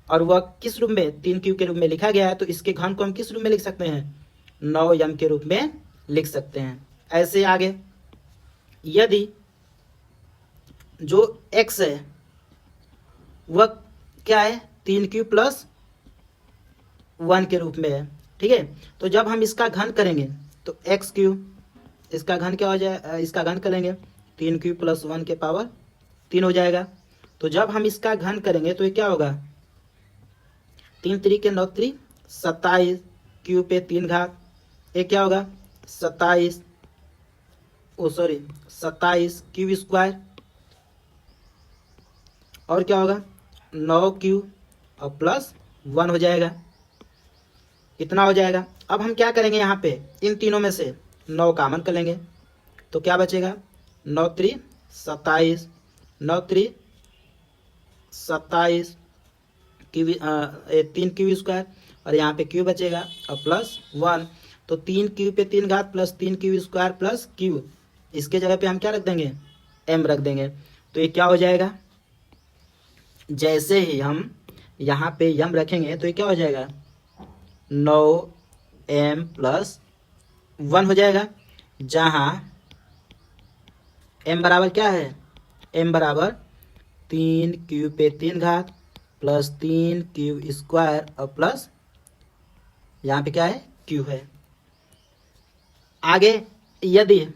और वह किस रूप में, 3q के रूप में लिखा गया है, तो इसके घन को हम किस रूप में लिख सकते हैं, 9m के रूप में लिख सकते हैं। ऐसे आगे यदि जो x है वह क्या है, 3q प्लस 1 के रूप में है। ठीक है, तो जब हम इसका घन करेंगे तो x क्यूब, इसका घन क्या हो जाए, इसका घन करेंगे 3q प्लस 1 के पावर 3 हो जाएगा। तो जब हम इसका घन करेंगे तो ये क्या होगा, 3 3 के 9 3 27 q पे 3 घात, ये क्या होगा 27 q स्क्वायर, और क्या होगा 9q और प्लस 1 हो जाएगा, इतना हो जाएगा। अब हम क्या करेंगे, यहाँ पे इन तीनों में से 9 कॉमन कर लेंगे, तो क्या बचेगा 9 3 27, 9 3 27 3 क्यू स्क्वायर, और यहाँ पे क्यू बचेगा और प्लस 1। तो 3q पे 3 घात plus 3q square plus q, इसके जगह पे हम क्या रख देंगे, m रख देंगे। तो ये क्या हो जाएगा, जैसे ही हम यहाँ पे m रखेंगे तो ये क्या हो जाएगा 9m प्लस 1 हो जाएगा, जहाँ m बराबर क्या है, m बराबर 3q पे 3 घात प्लस 3q स्क्वायर और प्लस यहाँ पे क्या है q है। आगे यदि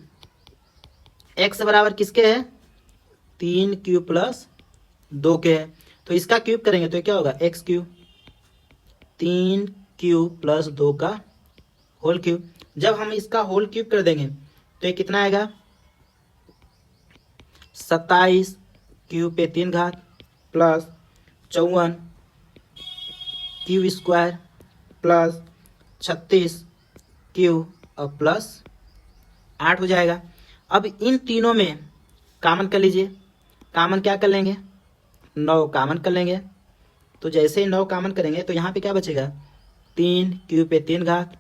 x बराबर किसके है, 3q प्लस 2 के है, तो इसका क्यूब करेंगे तो क्या होगा x क्यूब, 3q प्लस 2 का होल क्यूब। जब हम इसका होल क्यूब कर देंगे तो ये कितना आएगा 27 q पे 3 घात plus 54 q square plus 36 q और प्लस 8 हो जाएगा। अब इन तीनों में कॉमन कर लीजिए, कॉमन क्या कर लेंगे, 9 कॉमन कर लेंगे। तो जैसे ही 9 कॉमन करेंगे तो यहाँ पे क्या बचेगा, 3 क्यू पे 3 घात,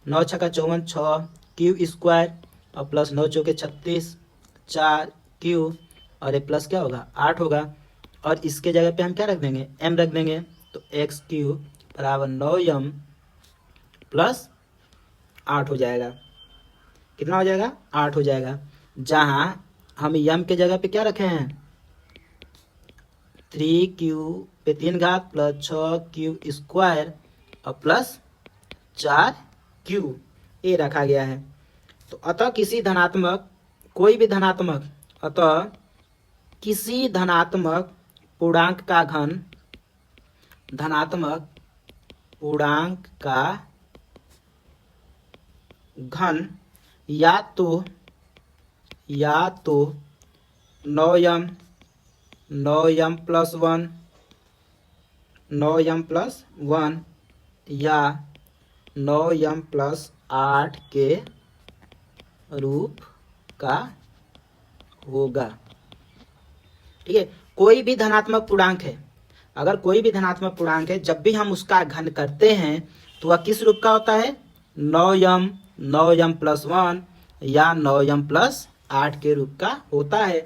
9 छक्का 54, 6 क्यू स्क्वायर और प्लस 9 चौके 36, 4 क्यू और ये प्लस क्या होगा 8 होगा। और इसके जगह पे हम क्या रख देंगे, m रख देंगे। तो एक्स क्यू बराबर 9m प्लस 8 हो जाएगा। कितना हो जाएगा, 8 हो जाएगा। जहां हम m के जगह पे क्या रखे हैं, 3q पे 3 घात प्लस 6q स्क्वायर और प्लस 4q ये रखा गया है। तो अतः किसी धनात्मक, कोई भी धनात्मक, अतः किसी धनात्मक पूर्णांक का घन, धनात्मक पूर्णांक का घन या तो 9m, 9m plus 1, 9m plus 1 या 9m प्लस 8 के रूप का होगा। ठीक है, कोई भी धनात्मक पूर्णांक है, अगर कोई भी धनात्मक पूर्णांक है, जब भी हम उसका घन करते हैं तो वह किस रूप का होता है, 9m, 9m प्लस 1 या 9m प्लस 8 के रूप का होता है।